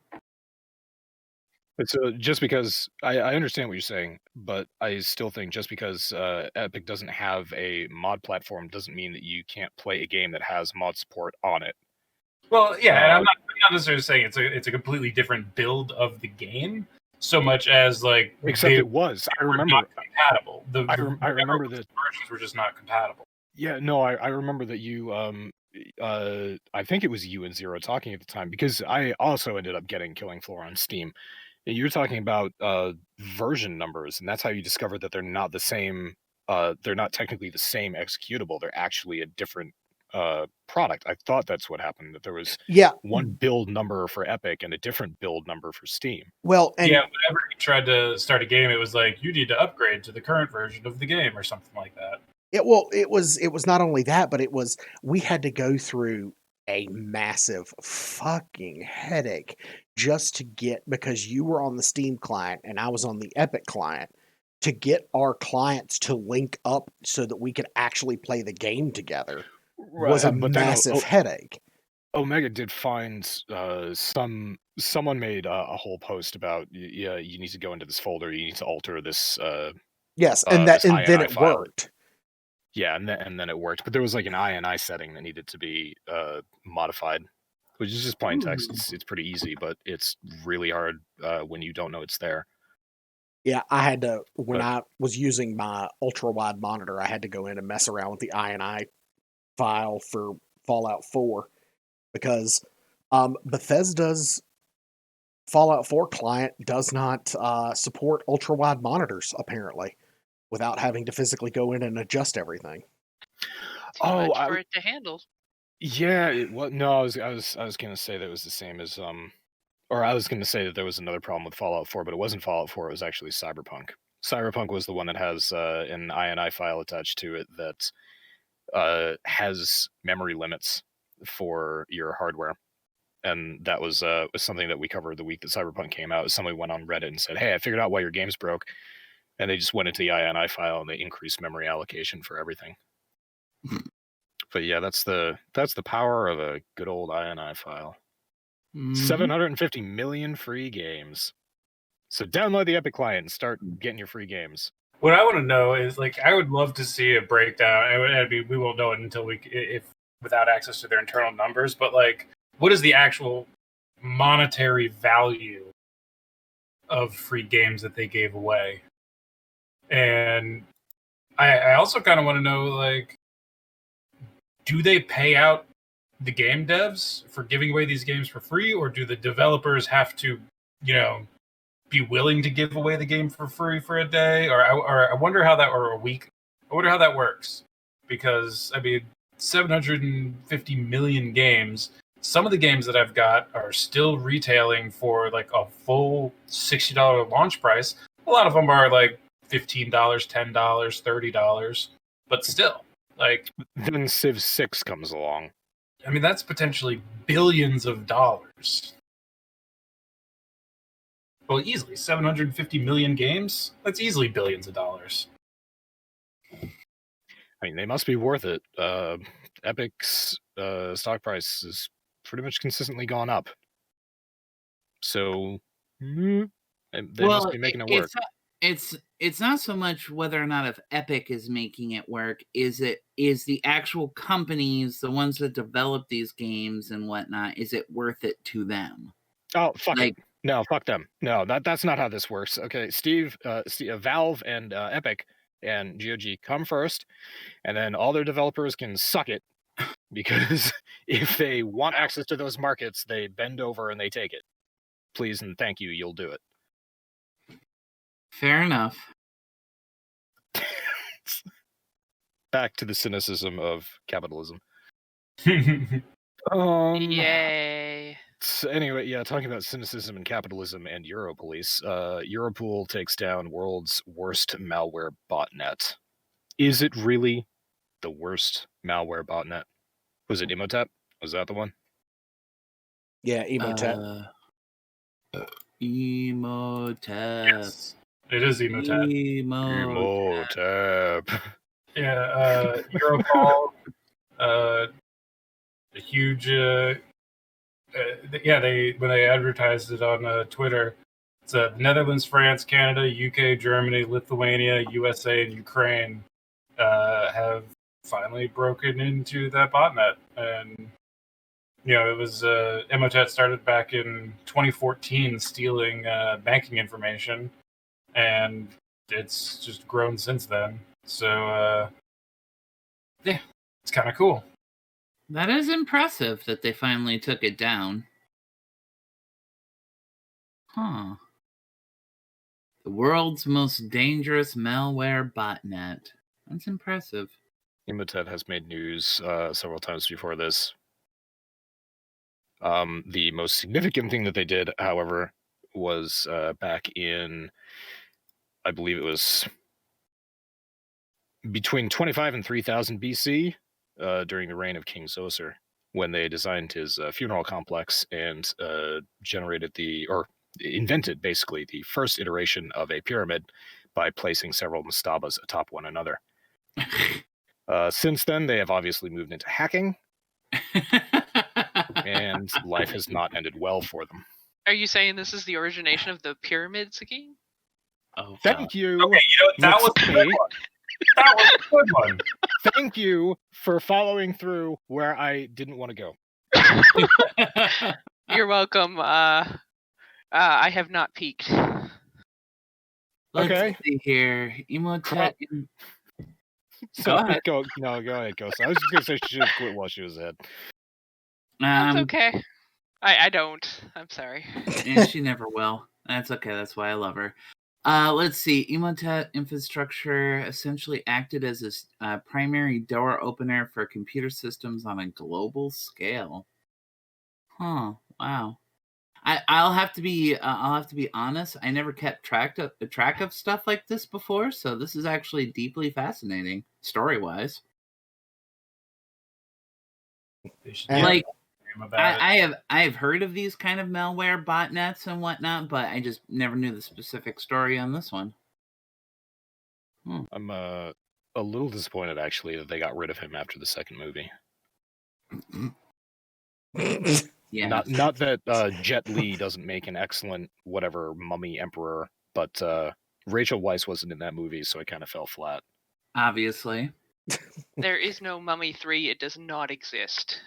Speaker 1: But so just because I understand what you're saying, but I still think just because Epic doesn't have a mod platform doesn't mean that you can't play a game that has mod support on it.
Speaker 2: Well, yeah, and I'm not necessarily saying it's a completely different build of the game, so much as like
Speaker 1: Except
Speaker 2: they
Speaker 1: it was. I
Speaker 2: were
Speaker 1: remember.
Speaker 2: not compatible.
Speaker 1: I remember that.
Speaker 2: Versions were just not compatible.
Speaker 1: Yeah, no, I remember that you I think it was you and Zero talking at the time, because I also ended up getting Killing Floor on Steam. And you were talking about version numbers, and that's how you discovered that they're not the same. They're not technically the same executable. They're actually a different product. I thought that's what happened. That there was one build number for Epic and a different build number for Steam.
Speaker 5: Well, and
Speaker 2: yeah, whenever you tried to start a game, it was like you need to upgrade to the current version of the game or something like that.
Speaker 5: it was not only that, but we had to go through a massive fucking headache just to get, because you were on the Steam client and I was on the Epic client, to get our clients to link up so that we could actually play the game together. Was a massive headache.
Speaker 1: Omega did find someone made a whole post about you need to go into this folder, you need to alter this
Speaker 5: yes, and then it
Speaker 1: file.
Speaker 5: worked.
Speaker 1: Yeah, and then it worked, but there was like an INI setting that needed to be modified, which is just plain text. It's pretty easy, but it's really hard when you don't know it's there.
Speaker 5: Yeah, I had to, when I was using my ultra wide monitor, I had to go in and mess around with the INI file for Fallout 4, because Bethesda's Fallout 4 client does not support ultra wide monitors, apparently, without having to physically go in and adjust everything.
Speaker 3: Too much for it to handle.
Speaker 1: Yeah, no, I was gonna say that it was the same as or I was gonna say that there was another problem with Fallout 4, but it wasn't Fallout 4, it was actually Cyberpunk. Cyberpunk was the one that has an INI file attached to it that has memory limits for your hardware. And that was something that we covered the week that Cyberpunk came out. Somebody went on Reddit and said, "Hey, I figured out why your game's broke." And they just went into the INI file and they increased memory allocation for everything. But yeah, that's the power of a good old INI file. 750 million free games. So download the Epic client and start getting your free games.
Speaker 2: What I want to know is, like, I would love to see a breakdown. We won't know it until if without access to their internal numbers. But like, what is the actual monetary value of free games that they gave away? And I also kind of want to know, like, do they pay out the game devs for giving away these games for free, or do the developers have to, be willing to give away the game for free for a day, or I wonder how that, or a week? I wonder how that works, because 750 million games. Some of the games that I've got are still retailing for like a full $60 launch price. A lot of them are like $15, $10, $30, but still, like,
Speaker 1: then Civ 6 comes along.
Speaker 2: That's potentially billions of dollars. Well, easily 750 million games. That's easily billions of dollars.
Speaker 1: They must be worth it. Epic's stock price has pretty much consistently gone up. So they must be making it work.
Speaker 6: It's not so much whether or not if Epic is making it work. Is the actual companies, the ones that develop these games and whatnot, is it worth it to them?
Speaker 1: Oh, fuck it. No, fuck them. No, that's not how this works. Okay, Steve, Valve and Epic and GOG come first, and then all their developers can suck it, because if they want access to those markets, they bend over and they take it. Please and thank you, you'll do it.
Speaker 6: Fair enough.
Speaker 1: Back to the cynicism of capitalism.
Speaker 3: Yay.
Speaker 1: So anyway, yeah, talking about cynicism and capitalism and Europolice, Europol takes down world's worst malware botnet. Is it really the worst malware botnet? Was it Emotep? Was that the one?
Speaker 5: Yeah, Emotep.
Speaker 6: Emotep.
Speaker 2: Yes, it is Emotep.
Speaker 1: Emotep.
Speaker 2: Yeah, Europol, a huge. When they advertised it on Twitter, it's Netherlands, France, Canada, UK, Germany, Lithuania, USA, and Ukraine have finally broken into that botnet, and it was Emotet started back in 2014 stealing banking information, and it's just grown since then. So, yeah, it's kind of cool.
Speaker 6: That is impressive that they finally took it down. Huh. The world's most dangerous malware botnet. That's impressive.
Speaker 1: Emotet has made news several times before this. The most significant thing that they did, however, was back in, I believe it was between 25 and 3000 BC, during the reign of King C0C, when they designed his funeral complex and invented basically the first iteration of a pyramid by placing several mastabas atop one another. Since then, they have obviously moved into hacking, and life has not ended well for them.
Speaker 3: Are you saying this is the origination of the pyramid scheme?
Speaker 6: Oh,
Speaker 1: Thank you.
Speaker 2: Okay, that was a good one. That was a good one.
Speaker 1: Thank you for following through where I didn't want to go.
Speaker 3: You're welcome. I have not peeked.
Speaker 6: Let's see here. Emotet.
Speaker 1: So,
Speaker 6: Go ahead.
Speaker 1: Go ahead, Kosen. I was just going to say she should have quit while she was ahead.
Speaker 3: That's okay. I don't. I'm sorry.
Speaker 6: And she never will. That's okay. That's why I love her. Let's see. Emotet infrastructure essentially acted as a primary door opener for computer systems on a global scale. Huh. Wow. I'll have to be honest. I never kept track of stuff like this before, so this is actually deeply fascinating story-wise. Like, I have heard of these kind of malware botnets and whatnot, but I just never knew the specific story on this one.
Speaker 1: I'm a little disappointed actually that they got rid of him after the second movie.
Speaker 6: Yeah.
Speaker 1: Not that Jet Li doesn't make an excellent whatever mummy emperor, but Rachel Weisz wasn't in that movie, so it kind of fell flat.
Speaker 6: Obviously.
Speaker 3: There is no Mummy 3. It does not exist.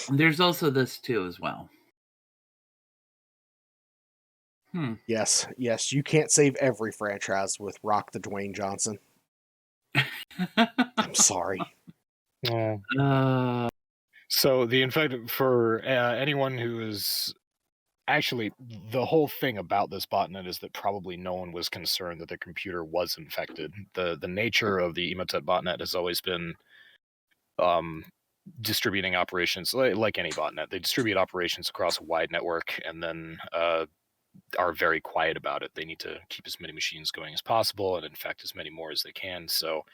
Speaker 6: There's also this too as well.
Speaker 5: Yes. You can't save every franchise with Rock the Dwayne Johnson. I'm sorry.
Speaker 1: So the infected, for anyone who is actually, the whole thing about this botnet is that probably no one was concerned that their computer was infected. The nature of the Emotet botnet has always been distributing operations like any botnet. They distribute operations across a wide network and then are very quiet about it. They need to keep as many machines going as possible and infect as many more as they can. So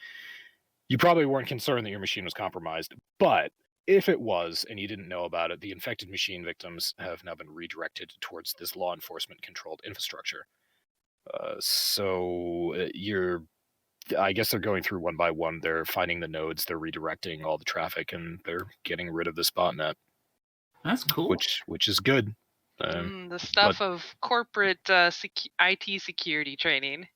Speaker 1: you probably weren't concerned that your machine was compromised, but if it was and you didn't know about it, the infected machine victims have now been redirected towards this law enforcement controlled infrastructure. I guess they're going through one by one. They're finding the nodes, they're redirecting all the traffic, and they're getting rid of this botnet.
Speaker 6: That's cool.
Speaker 1: Which is good.
Speaker 3: The stuff of corporate IT security training.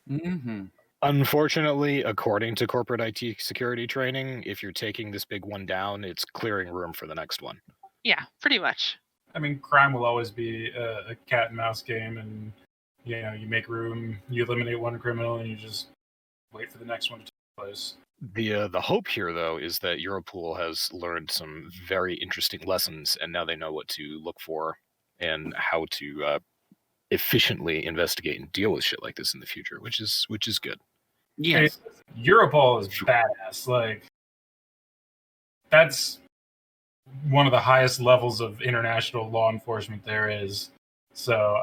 Speaker 6: Mm-hmm.
Speaker 1: Unfortunately, according to corporate IT security training, if you're taking this big one down, it's clearing room for the next one.
Speaker 3: Yeah, pretty much.
Speaker 2: I mean, crime will always be a cat and mouse game, and you make room, you eliminate one criminal, and you just wait for the next one to take place.
Speaker 1: The hope here, though, is that Europol has learned some very interesting lessons, and now they know what to look for and how to efficiently investigate and deal with shit like this in the future, which is good.
Speaker 6: Yes.
Speaker 2: Europol is badass. Like, that's one of the highest levels of international law enforcement there is. So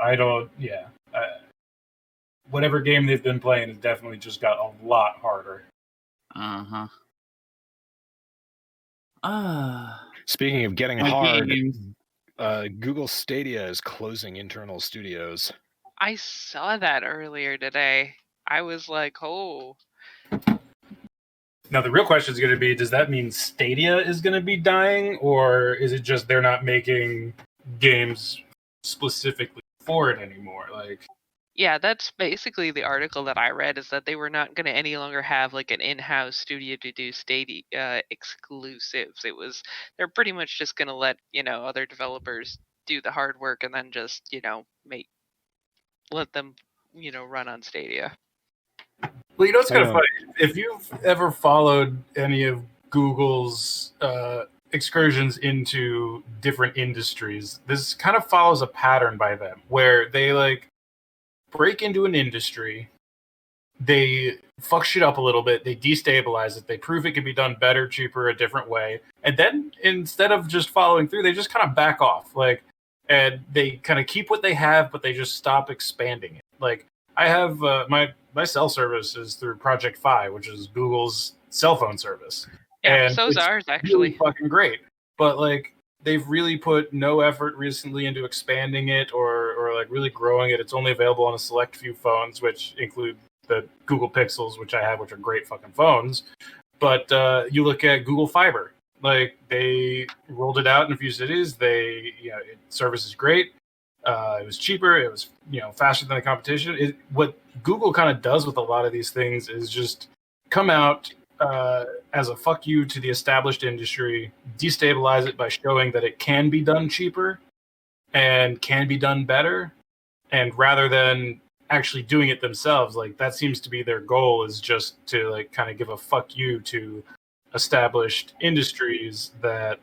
Speaker 2: whatever game they've been playing has definitely just got a lot harder.
Speaker 1: Speaking of getting hard, Google Stadia is closing internal studios.
Speaker 3: I saw that earlier today. I was like, oh.
Speaker 2: Now, the real question is going to be, does that mean Stadia is going to be dying, or is it just they're not making games specifically for it anymore? Like,
Speaker 3: Yeah, that's basically the article that I read, is that they were not going to any longer have like an in-house studio to do Stadia exclusives. They're pretty much just going to let, other developers do the hard work and then just, let them, run on Stadia.
Speaker 2: Well, it's kind of
Speaker 1: Yeah.
Speaker 2: funny. If you've ever followed any of Google's excursions into different industries, this kind of follows a pattern by them, where they break into an industry, they fuck shit up a little bit, they destabilize it, they prove it can be done better, cheaper, a different way, and then instead of just following through, they just kind of back off, and they kind of keep what they have, but they just stop expanding it. I have my cell service is through Project Fi, which is Google's cell phone service.
Speaker 3: Yeah,
Speaker 2: And
Speaker 3: so is
Speaker 2: it's
Speaker 3: ours,
Speaker 2: really
Speaker 3: actually.
Speaker 2: fucking great. But they've really put no effort recently into expanding it or really growing it. It's only available on a select few phones, which include the Google Pixels, which I have, which are great fucking phones. But you look at Google Fiber, they rolled it out in a few cities. Service is great. It was cheaper. It was faster than the competition. What Google kind of does with a lot of these things is just come out as a fuck you to the established industry, destabilize it by showing that it can be done cheaper and can be done better, and rather than actually doing it themselves, that seems to be their goal, is just to kind of give a fuck you to established industries that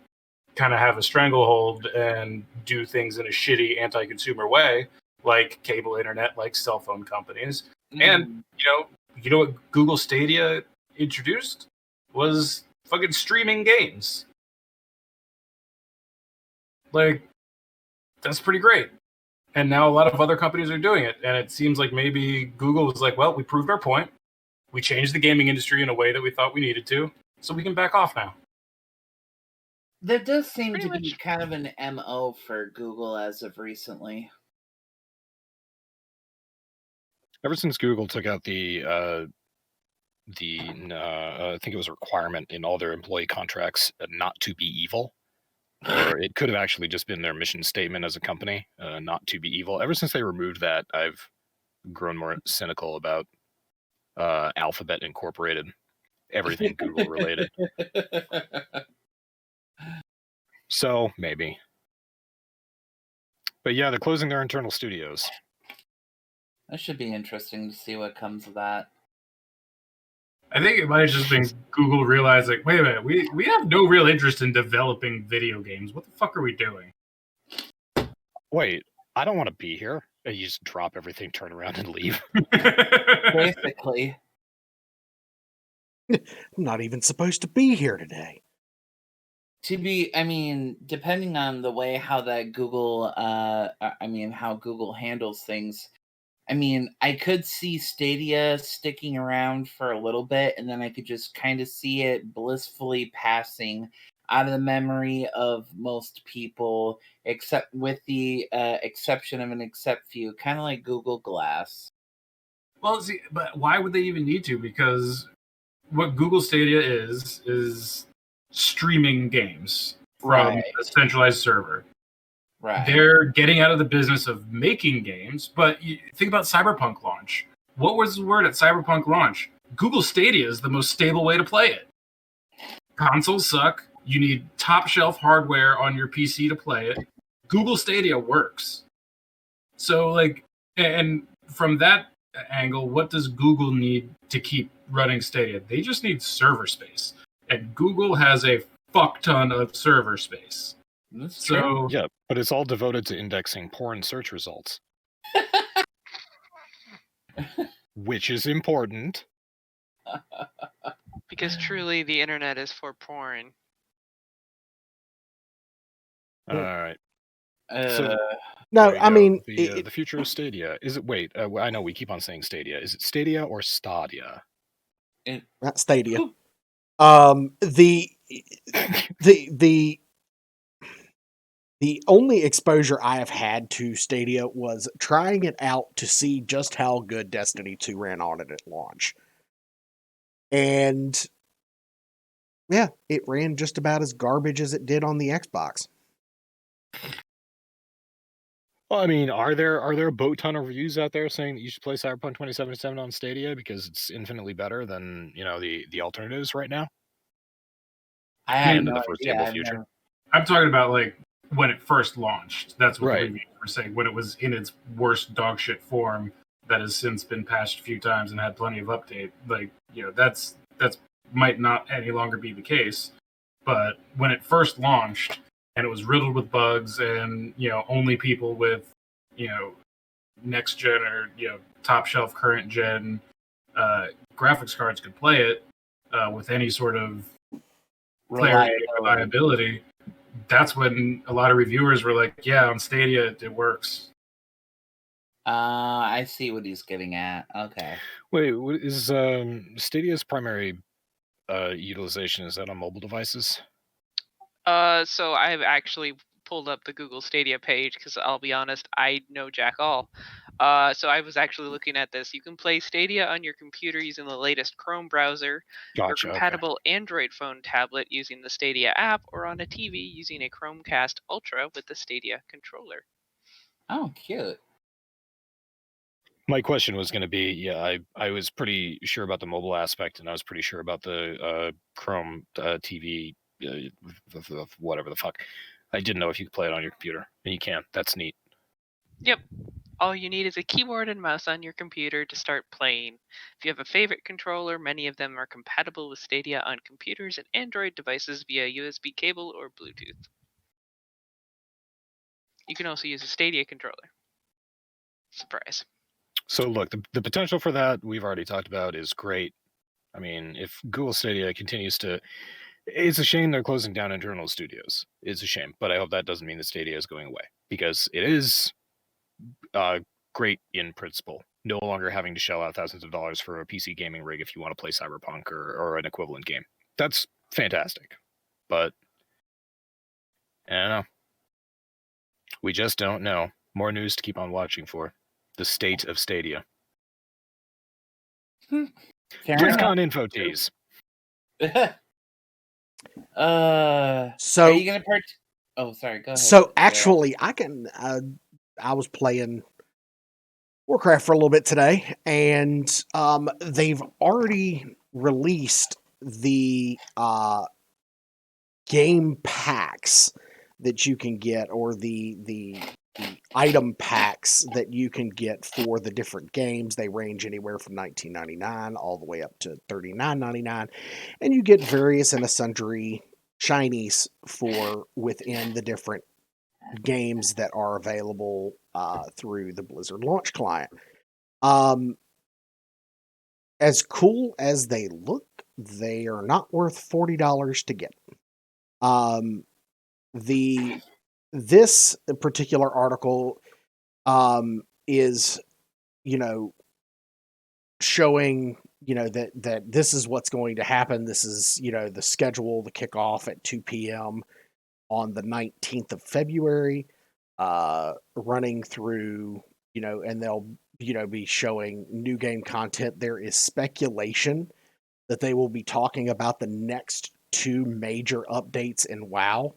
Speaker 2: kind of have a stranglehold and do things in a shitty anti-consumer way, like cable internet, like cell phone companies. And you know what Google Stadia introduced was fucking streaming games. That's pretty great. And now a lot of other companies are doing it, and it seems like maybe Google was like, well, we proved our point, we changed the gaming industry in a way that we thought we needed to, so we can back off now.
Speaker 6: There does seem
Speaker 3: Pretty
Speaker 6: to be
Speaker 3: much.
Speaker 6: kind of an MO for Google as of recently.
Speaker 1: Ever since Google took out I think it was a requirement in all their employee contracts not to be evil, or it could have actually just been their mission statement as a company, not to be evil. Ever since they removed that, I've grown more cynical about Alphabet Incorporated, everything Google related. So maybe. But yeah, they're closing their internal studios.
Speaker 6: That should be interesting to see what comes of that.
Speaker 2: I think it might have just been Google realized, wait a minute, we have no real interest in developing video games. What the fuck are we doing?
Speaker 1: Wait, I don't want to be here. And you just drop everything, turn around, and leave.
Speaker 6: Basically.
Speaker 5: I'm not even supposed to be here today.
Speaker 6: Depending on the way how that Google, how Google handles things, I could see Stadia sticking around for a little bit, and then I could just kind of see it blissfully passing out of the memory of most people, except with the exception of an except few, kind of like Google Glass.
Speaker 2: Well, see, but why would they even need to? Because what Google Stadia is streaming games from a centralized server.
Speaker 6: Right.
Speaker 2: They're getting out of the business of making games, but think about Cyberpunk launch. What was the word at Cyberpunk launch? Google Stadia is the most stable way to play it. Consoles suck. You need top shelf hardware on your PC to play it. Google Stadia works. So, and from that angle, what does Google need to keep running Stadia? They just need server space. And Google has a fuck ton of server space.
Speaker 6: That's true.
Speaker 1: Yeah, but it's all devoted to indexing porn search results. Which is important.
Speaker 3: Because truly the internet is for porn.
Speaker 1: All right.
Speaker 5: No, I mean
Speaker 1: the future of Stadia. Is it? Wait, I know we keep on saying Stadia. Is it Stadia or Stadia?
Speaker 5: Not Stadia. The only exposure I have had to Stadia was trying it out to see just how good Destiny 2 ran on it at launch. And yeah, it ran just about as garbage as it did on the Xbox.
Speaker 1: Well, I mean, are there a boat ton of reviews out there saying that you should play Cyberpunk 2077 on Stadia because it's infinitely better than the alternatives right now?
Speaker 6: I have
Speaker 1: Into
Speaker 6: no
Speaker 1: the
Speaker 6: idea.
Speaker 1: foreseeable future.
Speaker 2: I'm talking about like when it first launched. That's what the
Speaker 1: Right.
Speaker 2: reviews were saying. When it was in its worst dog shit form, that has since been patched a few times and had plenty of update. Like, that's might not any longer be the case. But when it first launched and it was riddled with bugs and only people with next gen or top shelf current gen graphics cards could play it with any sort of clarity and reliability, that's when a lot of reviewers were like, yeah, on Stadia it works.
Speaker 6: I see what he's getting at. Okay.
Speaker 1: Wait, what is Stadia's primary utilization? Is that on mobile devices?
Speaker 3: So I've actually pulled up the Google Stadia page because I'll be honest, I know jack all. So I was actually looking at this. You can play Stadia on your computer using the latest Chrome browser, or
Speaker 1: Gotcha. Okay.
Speaker 3: compatible Android phone tablet using the Stadia app, or on a TV using a Chromecast Ultra with the Stadia controller.
Speaker 6: Oh, cute.
Speaker 1: My question was going to be, I was pretty sure about the mobile aspect, and I was pretty sure about the Chrome TV, whatever the fuck. I didn't know if you could play it on your computer, and you can. That's neat.
Speaker 3: Yep. All you need is a keyboard and mouse on your computer to start playing. If you have a favorite controller, many of them are compatible with Stadia on computers and Android devices via USB cable or Bluetooth. You can also use a Stadia controller. Surprise.
Speaker 1: So look, the potential for that we've already talked about is great. I mean, if Google Stadia continues to... It's a shame they're closing down internal studios. It's a shame, but I hope that doesn't mean that Stadia is going away, because it is great in principle. No longer having to shell out thousands of dollars for a PC gaming rig if you want to play Cyberpunk or an equivalent game. That's fantastic. But I don't know. We just don't know. More news to keep on watching for. The state of Stadia. BlizzCon info tease.
Speaker 5: So
Speaker 6: are you gonna Oh, sorry. Go ahead.
Speaker 5: So actually, I was playing Warcraft for a little bit today, and they've already released the game packs that you can get, or the item packs that you can get for the different games. They range anywhere from $19.99 all the way up to $39.99, and you get various and sundry shinies for within the different games that are available through the Blizzard launch client. As cool as they look, they are not worth $40 to get. This particular article is, showing, that this is what's going to happen. This is, the schedule, the kickoff at 2 p.m. on the 19th of February, running through, and they'll, be showing new game content. There is speculation that they will be talking about the next 2 major updates in WoW,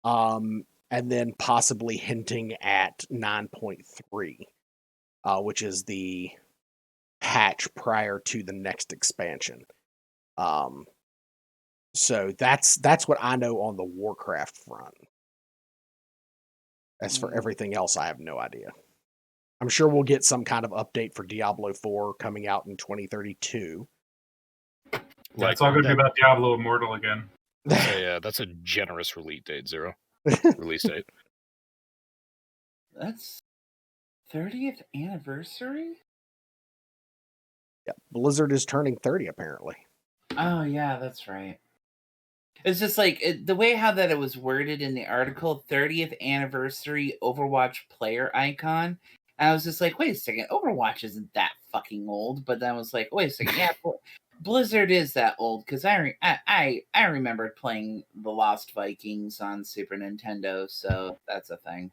Speaker 5: and then possibly hinting at 9.3, which is the patch prior to the next expansion. So that's what I know on the Warcraft front. As for everything else, I have no idea. I'm sure we'll get some kind of update for Diablo 4 coming out in 2032.
Speaker 2: It's all going to be about Diablo Immortal again.
Speaker 1: Yeah, that's a generous release date, Zero. Release date.
Speaker 6: That's 30th anniversary?
Speaker 5: Yeah, Blizzard is turning 30 apparently.
Speaker 6: Oh yeah, that's right. It's just like the way how that it was worded in the article, 30th anniversary Overwatch player icon. And I was just like, wait a second, Overwatch isn't that fucking old. But then I was like, wait a second, yeah, Blizzard is that old, because I remembered playing The Lost Vikings on Super Nintendo, so that's a thing.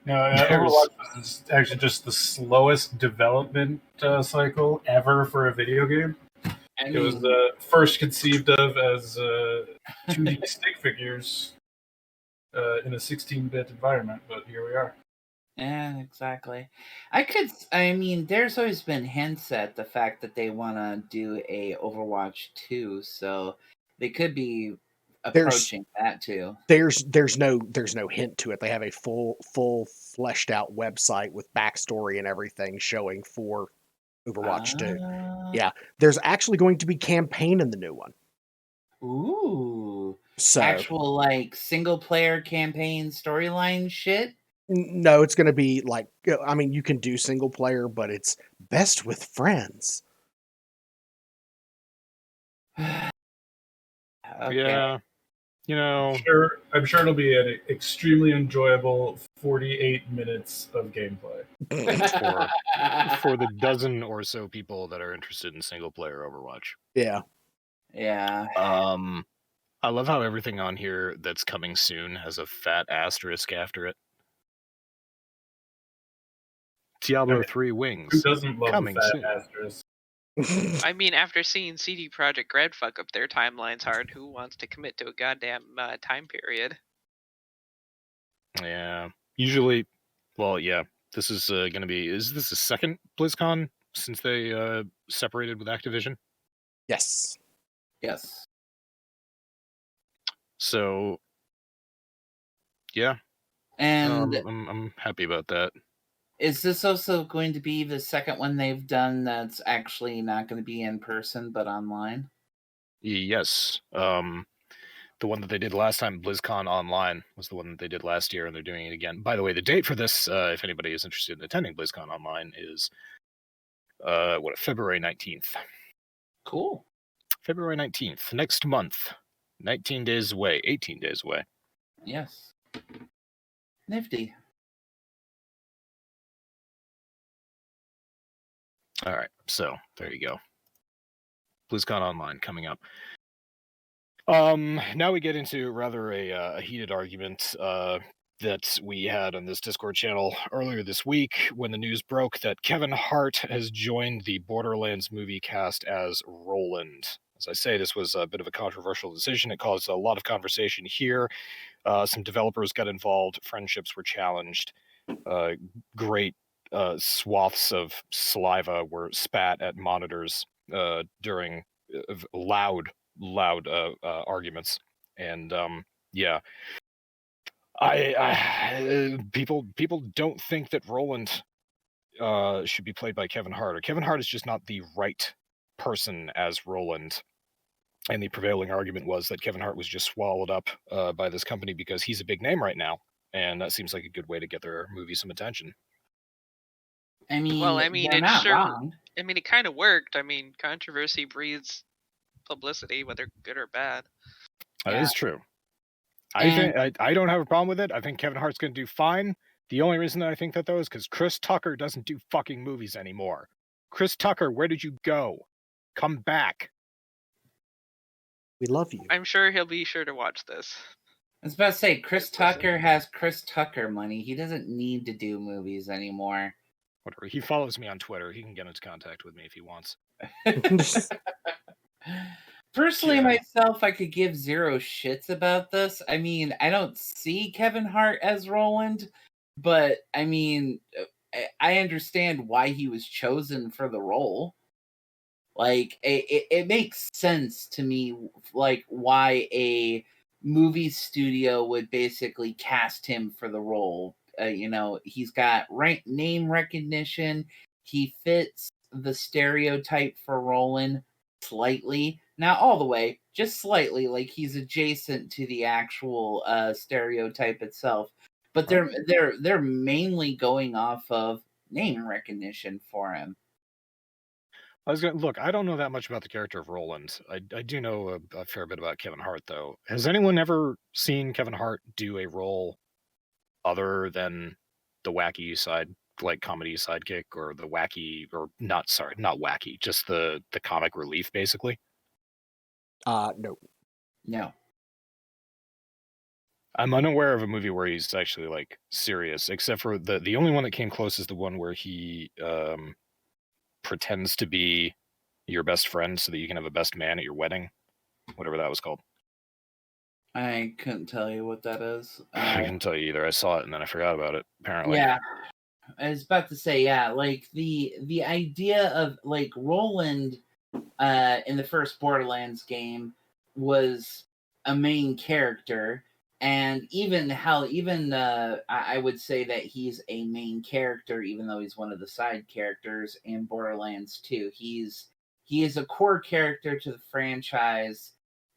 Speaker 2: No, Overwatch was actually just the slowest development cycle ever for a video game. It was first conceived of as 2D stick figures in a 16-bit environment, but here we are.
Speaker 6: Yeah, exactly. I mean, there's always been hints at the fact that they want to do a Overwatch 2, so they could be approaching that too.
Speaker 5: There's no hint to it. They have a full fleshed out website with backstory and everything showing for Overwatch 2. Yeah, there's actually going to be campaign in the new one.
Speaker 6: Ooh.
Speaker 5: So
Speaker 6: Actual like single player campaign storyline shit?
Speaker 5: no, it's going to be like, I mean, you can do single player, but it's best with friends.
Speaker 6: Okay.
Speaker 1: Yeah, you know,
Speaker 2: I'm sure it'll be an extremely enjoyable 48 minutes of gameplay.
Speaker 1: for the dozen or so people that are interested in single player Overwatch.
Speaker 5: Yeah.
Speaker 6: Yeah.
Speaker 1: I love how everything on here that's coming soon has a fat asterisk after it. Diablo 3 Wings.
Speaker 2: Who doesn't love
Speaker 1: coming
Speaker 2: the fat
Speaker 1: soon.
Speaker 2: asterisk?
Speaker 3: I mean, after seeing CD Projekt Red fuck up their timelines hard, who wants to commit to a goddamn time period?
Speaker 1: Yeah. Usually, well, yeah. This is going to be. Is this the second BlizzCon since they separated with Activision?
Speaker 5: Yes.
Speaker 6: Yes.
Speaker 1: So, yeah.
Speaker 6: And
Speaker 1: I'm happy about that.
Speaker 6: is this also going to be the second one they've done that's actually not going to be in person but online?
Speaker 1: Yes. The one that they did last time, BlizzCon Online, was the one that they did last year, and they're doing it again. By the way, the date for this, if anybody is interested in attending BlizzCon Online, is February 19th.
Speaker 6: Cool.
Speaker 1: February 19th, next month. 19 days away, 18 days away.
Speaker 6: Yes. Nifty.
Speaker 1: All right, so there you go. BlizzCon Online coming up. Now we get into rather a heated argument that we had on this Discord channel earlier this week when the news broke that Kevin Hart has joined the Borderlands movie cast as Roland. As I say, this was a bit of a controversial decision. It caused a lot of conversation here. Some developers got involved. Friendships were challenged. Great swaths of saliva were spat at monitors during loud arguments. And yeah, people don't think that Roland should be played by Kevin Hart, or Kevin Hart is just not the right person as Roland. And the prevailing argument was that Kevin Hart was just swallowed up by this company because he's a big name right now, and that seems like a good way to get their movie some attention.
Speaker 6: I mean,
Speaker 3: Well, I mean,
Speaker 6: they're
Speaker 3: it
Speaker 6: not
Speaker 3: sure.
Speaker 6: wrong.
Speaker 3: I mean, it kind of worked. I mean, controversy breeds publicity, whether good or bad.
Speaker 1: That
Speaker 6: Yeah.
Speaker 1: is true. I don't have a problem with it. I think Kevin Hart's going to do fine. The only reason that I think that, though, is because Chris Tucker doesn't do fucking movies anymore. Chris Tucker, where did you go? Come back.
Speaker 5: We love you.
Speaker 3: I'm sure he'll be sure to watch this.
Speaker 6: I was about to say, Chris Tucker has Chris Tucker money. He doesn't need to do movies anymore.
Speaker 1: Whatever. He follows me on Twitter. He can get into contact with me if he wants.
Speaker 6: Personally,
Speaker 1: Yeah.
Speaker 6: myself, I could give zero shits about this. I mean, I don't see Kevin Hart as Roland, but I mean, I understand why he was chosen for the role. Like, it makes sense to me, like, why a movie studio would basically cast him for the role. He's got name recognition. He fits the stereotype for Roland slightly, not all the way, just slightly. Like, he's adjacent to the actual stereotype itself. But they're mainly going off of name recognition for him.
Speaker 1: I was going to look. I don't know that much about the character of Roland. I do know a fair bit about Kevin Hart, though. Has anyone ever seen Kevin Hart do a role other than the wacky side, like comedy sidekick, or the wacky, or not wacky, just the comic relief, basically?
Speaker 5: No.
Speaker 6: No.
Speaker 1: I'm unaware of a movie where he's actually like serious, except for the only one that came close is the one where he pretends to be your best friend so that you can have a best man at your wedding, whatever that was called.
Speaker 6: I couldn't tell you what that is.
Speaker 1: I couldn't tell you either. I saw it and then I forgot about it, apparently.
Speaker 6: Yeah, I was about to say, yeah, like the idea of like Roland in the first Borderlands game was a main character, and even I would say that he's a main character, even though he's one of the side characters in Borderlands 2. He is a core character to the franchise,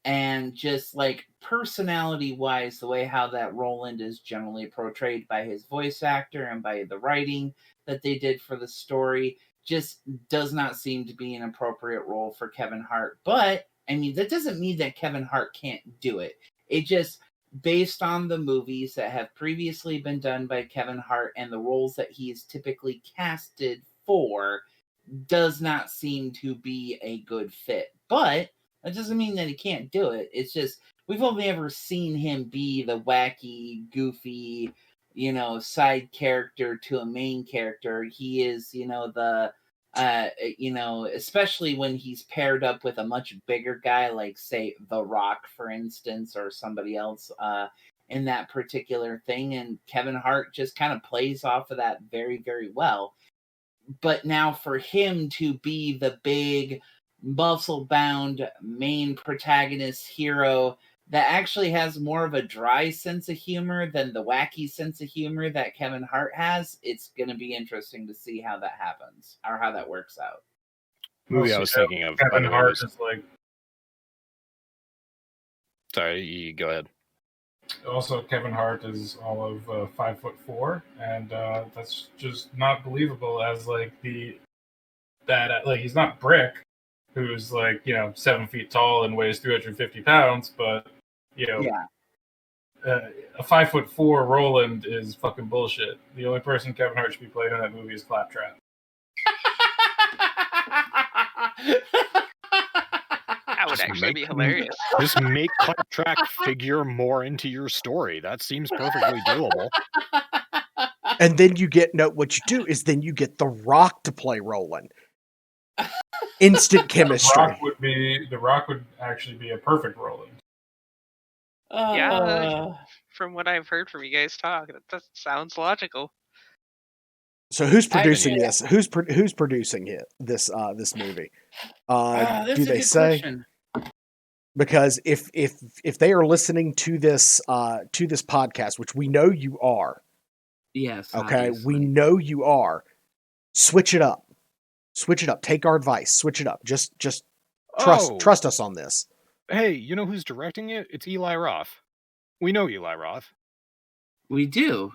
Speaker 6: and just like personality wise, the way how that Roland is generally portrayed by his voice actor and by the writing that they did for the story just does not seem to be an appropriate role for Kevin Hart. But I mean, that doesn't mean that Kevin Hart can't do it. It just, based on the movies that have previously been done by Kevin Hart and the roles that he is typically casted for, does not seem to be a good fit. But that doesn't mean that he can't do it. It's just, we've only ever seen him be the wacky, goofy, side character to a main character. He is, especially when he's paired up with a much bigger guy, like say The Rock, for instance, or somebody else in that particular thing. And Kevin Hart just kind of plays off of that very, very well. But now for him to be the big, muscle-bound main protagonist hero that actually has more of a dry sense of humor than the wacky sense of humor that Kevin Hart has, it's going to be interesting to see how that happens, or how that works out.
Speaker 1: Movie I was thinking of, by
Speaker 2: Kevin
Speaker 1: the way,
Speaker 2: Hart
Speaker 1: was...
Speaker 2: is like...
Speaker 1: Sorry, you go ahead.
Speaker 2: Also, Kevin Hart is all of 5'4", and that's just not believable. As like he's not Brick, who's like 7 feet tall and weighs 350 pounds, but a 5'4" Roland is fucking bullshit. The only person Kevin Hart should be playing in that movie is Claptrap.
Speaker 3: That would actually be hilarious.
Speaker 1: Just make Claptrap figure more into your story. That seems perfectly doable.
Speaker 5: And then what you do is then you get The Rock to play Roland. Instant chemistry.
Speaker 2: The Rock would actually be a perfect Roland.
Speaker 3: Yeah, from what I've heard from you guys talk, that sounds logical.
Speaker 5: So who's producing this? Who's producing it? This movie? Do they say? Question. Because if they are listening to this podcast, which we know you are,
Speaker 6: yes,
Speaker 5: okay,
Speaker 6: obviously.
Speaker 5: we know you are. Switch it up. Take our advice. Switch it up. Just trust us on this.
Speaker 1: Hey, you know who's directing it? It's Eli Roth. We know Eli Roth.
Speaker 6: We do.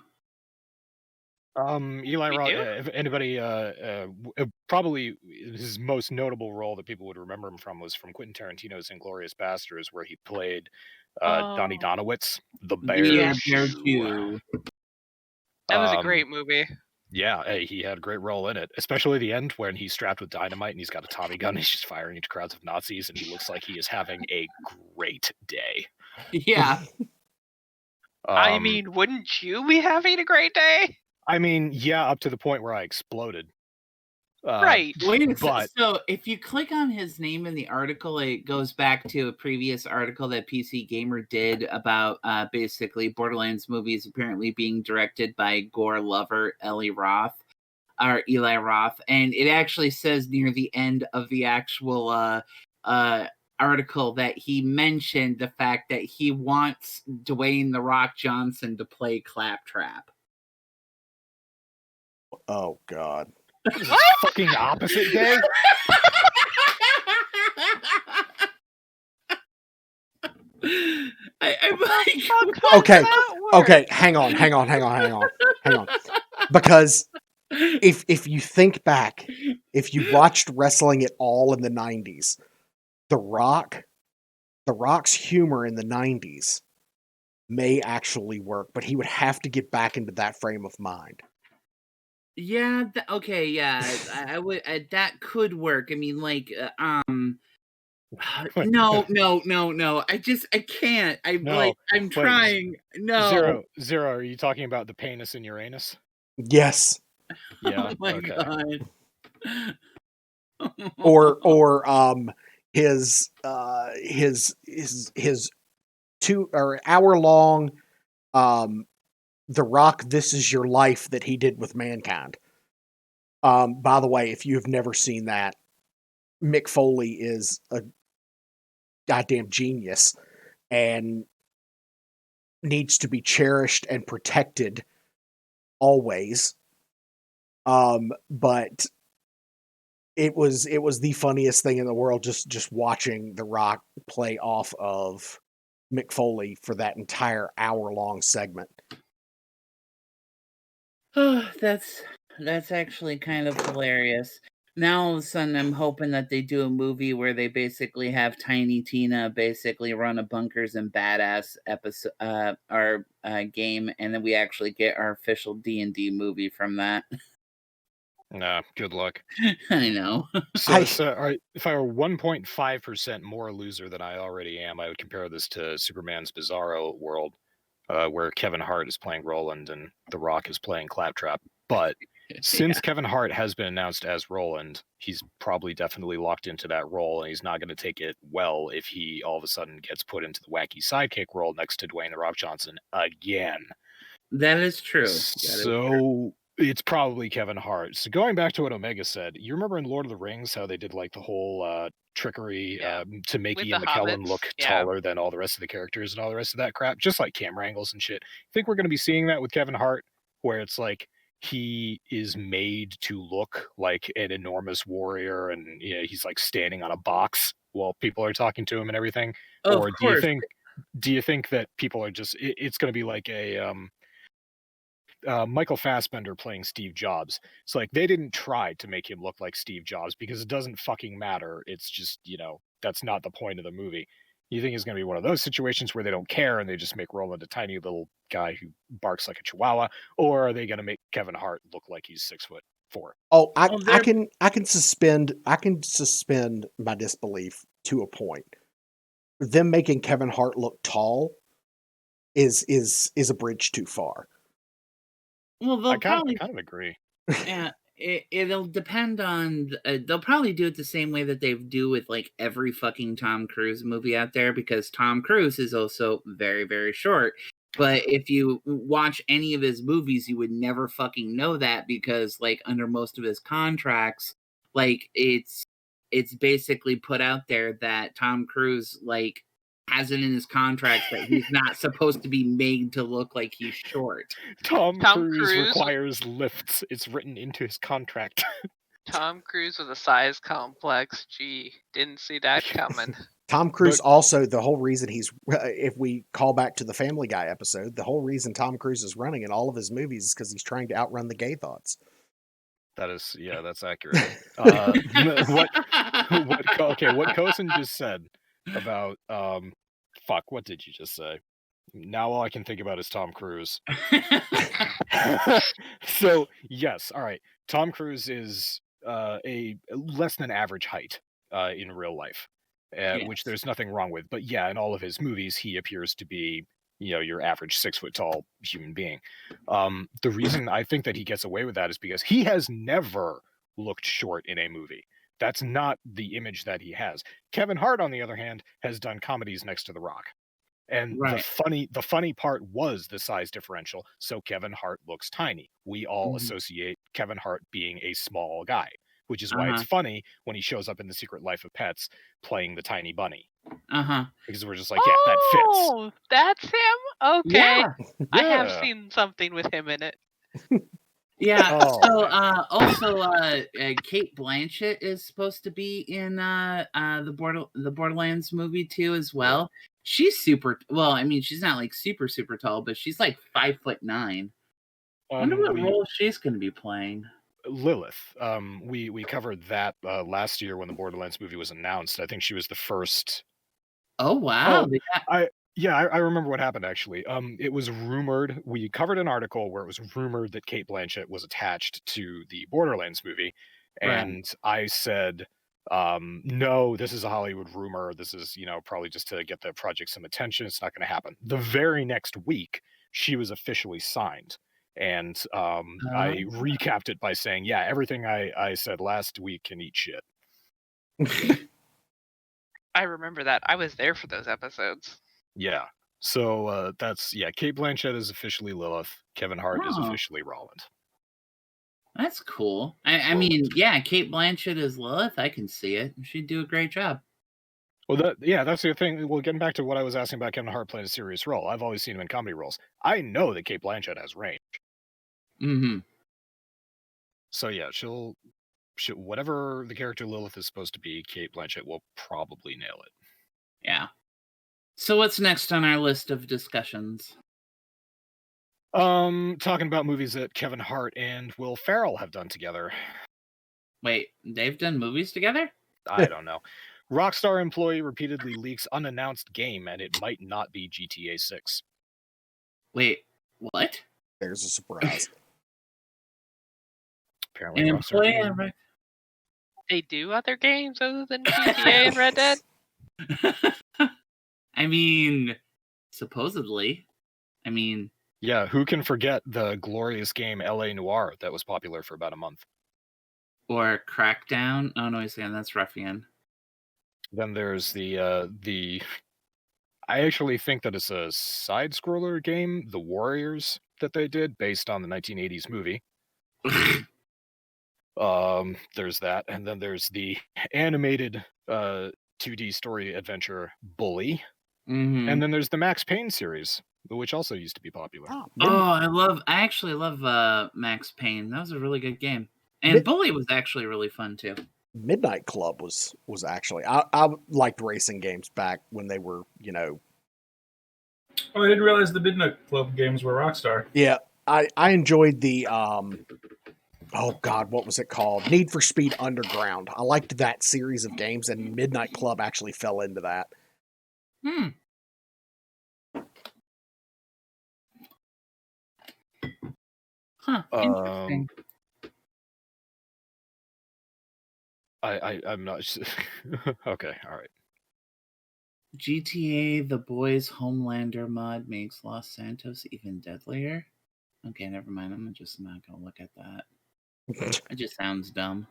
Speaker 1: Eli Roth. If anybody, probably his most notable role that people would remember him from was from Quentin Tarantino's *Inglourious Basterds*, where he played Donnie Donowitz, the bear.
Speaker 6: Yeah, Bear 2.
Speaker 3: That was a great movie.
Speaker 1: Yeah, hey, he had a great role in it, especially the end when he's strapped with dynamite and he's got a Tommy gun. And he's just firing into crowds of Nazis, and he looks like he is having a great day.
Speaker 6: Yeah.
Speaker 3: I mean, wouldn't you be having a great day?
Speaker 1: I mean, yeah, up to the point where I exploded.
Speaker 3: Right.
Speaker 6: So if you click on his name in the article, it goes back to a previous article that PC Gamer did about basically Borderlands movies apparently being directed by gore lover Eli Roth. And it actually says near the end of the actual article that he mentioned the fact that he wants Dwayne "The Rock" Johnson to play Claptrap.
Speaker 5: Oh, God.
Speaker 1: Fucking opposite day?
Speaker 6: I'm like,
Speaker 5: okay, hang on. Because if you think back, if you watched wrestling at all in the 90s, The Rock's humor in the 90s may actually work, but he would have to get back into that frame of mind.
Speaker 6: Yeah, I would. That could work. I mean, like, no. I can't. I'm trying. No.
Speaker 1: Zero. Are you talking about the penis in Uranus?
Speaker 5: Yes.
Speaker 1: Yeah.
Speaker 6: Oh my God.
Speaker 5: or his 2 or hour long The Rock, This Is Your Life that he did with Mankind. By the way, if you have never seen that, Mick Foley is a goddamn genius and needs to be cherished and protected always. But it was the funniest thing in the world just watching The Rock play off of Mick Foley for that entire hour-long segment.
Speaker 6: Oh, that's actually kind of hilarious. Now all of a sudden I'm hoping that they do a movie where they basically have Tiny Tina basically run a Bunkers and Badass episode game, and then we actually get our official D&D movie from that.
Speaker 1: Nah, good luck.
Speaker 6: I know.
Speaker 1: So, all right, if I were 1.5% more loser than I already am, I would compare this to Superman's Bizarro World, where Kevin Hart is playing Roland and The Rock is playing Claptrap. But since Kevin Hart has been announced as Roland, he's probably definitely locked into that role, and he's not going to take it well if he all of a sudden gets put into the wacky sidekick role next to Dwayne The Rock Johnson again.
Speaker 6: That is true.
Speaker 1: So it's probably Kevin Hart. So going back to what Omega said, you remember in Lord of the Rings how they did like the whole trickery to make
Speaker 3: With
Speaker 1: Ian
Speaker 3: the
Speaker 1: McKellen
Speaker 3: hobbits,
Speaker 1: look
Speaker 3: yeah.
Speaker 1: taller than all the rest of the characters and all the rest of that crap, just like camera angles and shit. I think we're going to be seeing that with Kevin Hart, where it's like he is made to look like an enormous warrior, and he's like standing on a box while people are talking to him and everything.
Speaker 6: Of
Speaker 1: Or
Speaker 6: course.
Speaker 1: do you think that people are just it's going to be like a Michael Fassbender playing Steve Jobs? It's like they didn't try to make him look like Steve Jobs because it doesn't fucking matter. It's just, that's not the point of the movie. You think it's going to be one of those situations where they don't care and they just make Roland a tiny little guy who barks like a chihuahua, or are they going to make Kevin Hart look like he's 6'4"?
Speaker 5: Oh, I can suspend my disbelief to a point. Them making Kevin Hart look tall is a bridge too far.
Speaker 6: Well, they'll
Speaker 1: I kind
Speaker 6: probably
Speaker 1: of agree.
Speaker 6: Yeah, it'll depend on. They'll probably do it the same way that they do with like every fucking Tom Cruise movie out there, because Tom Cruise is also very, very short. But if you watch any of his movies, you would never fucking know that, because like under most of his contracts, like it's basically put out there that Tom Cruise like has it in his contract that he's not supposed to be made to look like he's short.
Speaker 1: Tom
Speaker 3: Tom
Speaker 1: Cruise
Speaker 3: Cruise-
Speaker 1: requires lifts. It's written into his contract.
Speaker 3: Tom Cruise with a size complex. Gee, didn't see that coming.
Speaker 5: Tom Cruise also, the whole reason he's, if we call back to the Family Guy episode, the whole reason Tom Cruise is running in all of his movies is because he's trying to outrun the gay thoughts.
Speaker 1: That is, that's accurate. What Kosen just said about, what did you just say? Now all I can think about is Tom Cruise. So, yes, all right. Tom Cruise is a less than average height in real life, which there's nothing wrong with. But yeah, in all of his movies, he appears to be, your average 6 foot tall human being. The reason I think that he gets away with that is because he has never looked short in a movie. That's not the image that he has. Kevin Hart, on the other hand, has done comedies next to The Rock. And
Speaker 6: Right.
Speaker 1: the funny part was the size differential, so Kevin Hart looks tiny. We all associate Kevin Hart being a small guy, which is why it's funny when he shows up in The Secret Life of Pets playing the tiny bunny. Because we're just like, yeah, that fits.
Speaker 3: Oh, that's him? Okay.
Speaker 6: Yeah.
Speaker 3: I have seen something with him in it.
Speaker 6: Yeah.
Speaker 5: Oh,
Speaker 6: So also Kate Blanchett is supposed to be in the Borderlands movie too as well. She's super well, I mean, she's not like super tall, but she's like 5'9". I wonder what role she's gonna be playing.
Speaker 1: Lilith. We covered that last year when the Borderlands movie was announced. I think she was the first.
Speaker 6: Oh wow.
Speaker 1: I remember what happened actually. It was rumored. We covered an article where it was rumored that Kate Blanchett was attached to the Borderlands movie, and I said, no, this is a Hollywood rumor. This is, probably just to get the project some attention. It's not going to happen. The very next week, she was officially signed. And I recapped it by saying, yeah, everything I said last week can eat shit.
Speaker 3: I remember that. I was there for those episodes.
Speaker 1: Yeah. So that's Kate Blanchett is officially Lilith. Kevin Hart is officially Roland.
Speaker 6: That's cool. I mean, Kate Blanchett is Lilith. I can see it. She'd do a great job.
Speaker 1: Well, that's the thing. Well, getting back to what I was asking about Kevin Hart playing a serious role, I've always seen him in comedy roles. I know that Kate Blanchett has range.
Speaker 6: Mm-hmm.
Speaker 1: So yeah, she'll whatever the character Lilith is supposed to be, Kate Blanchett will probably nail it.
Speaker 6: Yeah. So what's next on our list of discussions?
Speaker 1: Talking about movies that Kevin Hart and Will Ferrell have done together.
Speaker 6: Wait, they've done movies together?
Speaker 1: I don't know. Rockstar employee repeatedly leaks unannounced game, and it might not be GTA 6.
Speaker 6: Wait, what?
Speaker 5: There's a surprise.
Speaker 1: Apparently,
Speaker 6: An employee.
Speaker 3: They do other games other than GTA and Red Dead?
Speaker 6: I mean, supposedly. I mean...
Speaker 1: Yeah, who can forget the glorious game L.A. Noire that was popular for about a month?
Speaker 6: Or Crackdown? Oh, no, that's Ruffian.
Speaker 1: Then there's the I actually think that it's a side-scroller game, The Warriors, that they did based on the 1980s movie. There's that, and then there's the animated 2D story adventure Bully, and then there's the Max Payne series, which also used to be popular.
Speaker 6: I actually love Max Payne. That was a really good game, and Bully was actually really fun too.
Speaker 5: Midnight Club was actually I liked racing games back when they were,
Speaker 2: Oh, I didn't realize the Midnight Club games were Rockstar.
Speaker 5: Yeah, I enjoyed the oh God, what was it called? Need for Speed Underground. I liked that series of games, and Midnight Club actually fell into that.
Speaker 6: Huh. Interesting.
Speaker 1: I'm not. Okay, all right.
Speaker 6: GTA The Boys Homelander mod makes Los Santos even deadlier. Okay, never mind. I'm just not gonna look at that. It just sounds dumb.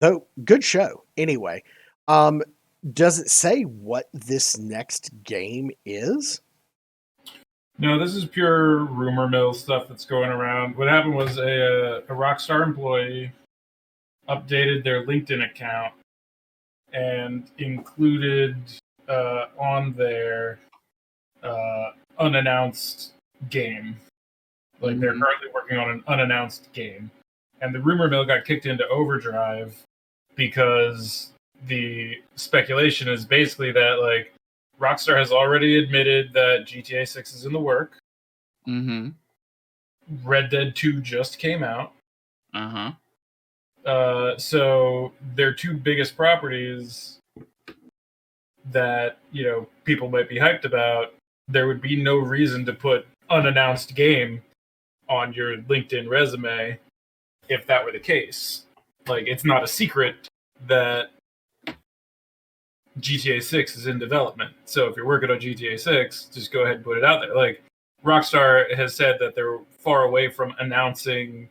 Speaker 5: So good show. Anyway, does it say what this next game is?
Speaker 2: No, this is pure rumor mill stuff that's going around. What happened was a Rockstar employee updated their LinkedIn account and included on their unannounced game. Like they're currently working on an unannounced game. And the rumor mill got kicked into overdrive because the speculation is basically that like Rockstar has already admitted that GTA 6 is in the work. Red Dead 2 just came out. So their two biggest properties that, people might be hyped about, there would be no reason to put unannounced game on your LinkedIn resume if that were the case. Like, it's not a secret that GTA 6 is in development. So if you're working on GTA 6, just go ahead and put it out there. Like, Rockstar has said that they're far away from announcing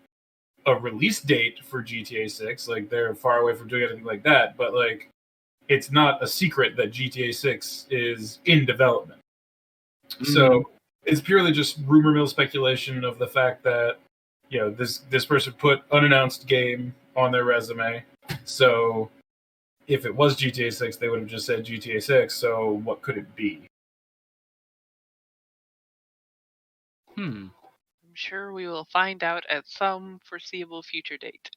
Speaker 2: a release date for GTA 6. Like, they're far away from doing anything like that. But, like, it's not a secret that GTA 6 is in development. So it's purely just rumor mill speculation of the fact that, this person put unannounced game on their resume. So if it was GTA 6, they would have just said GTA 6. So what could it be?
Speaker 3: I'm sure we will find out at some foreseeable future date.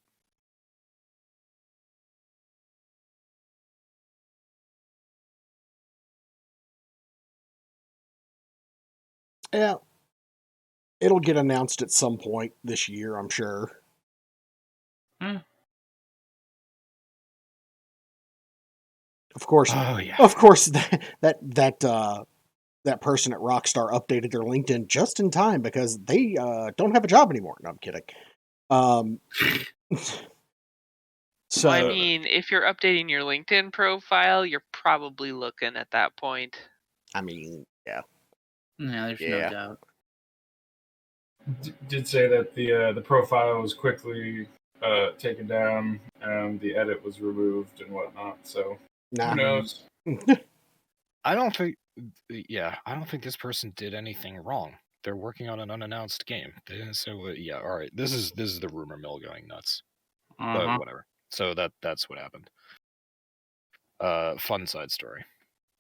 Speaker 5: Yeah. It'll get announced at some point this year, I'm sure. Of course.
Speaker 1: Oh, yeah.
Speaker 5: Of course, that person at Rockstar updated their LinkedIn just in time because they don't have a job anymore. No, I'm kidding. So
Speaker 3: I mean, if you're updating your LinkedIn profile, you're probably looking at that point.
Speaker 5: I mean, yeah.
Speaker 6: No, there's no doubt.
Speaker 2: Did say that the profile was quickly taken down and the edit was removed and whatnot. So who knows?
Speaker 1: I don't think yeah, I don't think this person did anything wrong. They're working on an unannounced game. So yeah, all right. This is the rumor mill going nuts. But whatever. So that's what happened. Fun side story.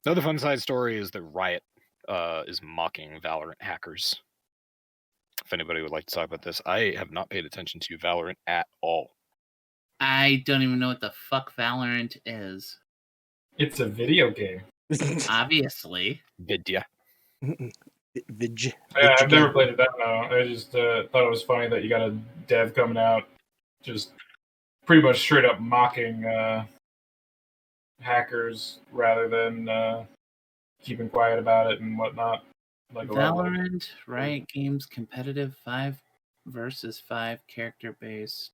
Speaker 1: Another fun side story is that Riot is mocking Valorant hackers. If anybody would like to talk about this, I have not paid attention to Valorant at all.
Speaker 6: I don't even know what the fuck Valorant is.
Speaker 2: It's a video game.
Speaker 6: Obviously.
Speaker 1: Vidya.
Speaker 2: Yeah, I've never played it that no. I just thought it was funny that you got a dev coming out just pretty much straight up mocking hackers rather than keeping quiet about it and whatnot. Like
Speaker 6: Valorant, Riot Games, competitive 5 versus 5 character based.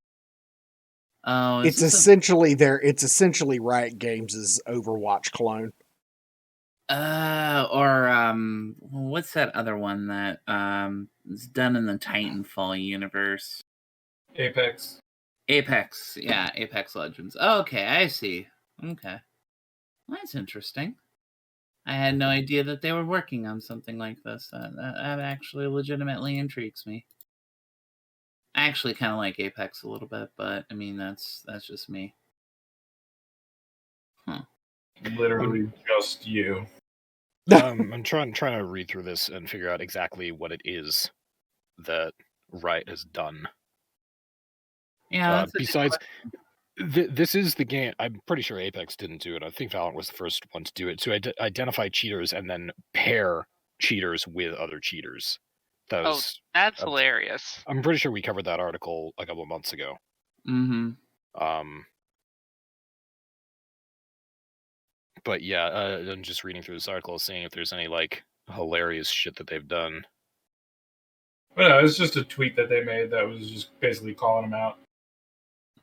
Speaker 6: Oh,
Speaker 5: it's essentially Riot Games' Overwatch clone.
Speaker 6: What's that other one that is done in the Titanfall universe?
Speaker 2: Apex.
Speaker 6: Yeah, Apex Legends. Oh, okay, I see. Okay, that's interesting. I had no idea that they were working on something like this. That actually legitimately intrigues me. I actually kind of like Apex a little bit, but I mean that's just me. Huh.
Speaker 2: Literally just you.
Speaker 1: I'm trying to read through this and figure out exactly what it is that Riot has done.
Speaker 6: Yeah.
Speaker 1: Besides, this is the game. I'm pretty sure Apex didn't do it. I think Valorant was the first one to do it. To identify cheaters and then pair cheaters with other cheaters.
Speaker 3: That's hilarious.
Speaker 1: I'm pretty sure we covered that article a couple of months ago.
Speaker 6: Mm-hmm.
Speaker 1: But yeah, I'm just reading through this article, seeing if there's any like hilarious shit that they've done.
Speaker 2: But no, it's just a tweet that they made that was just basically calling them out.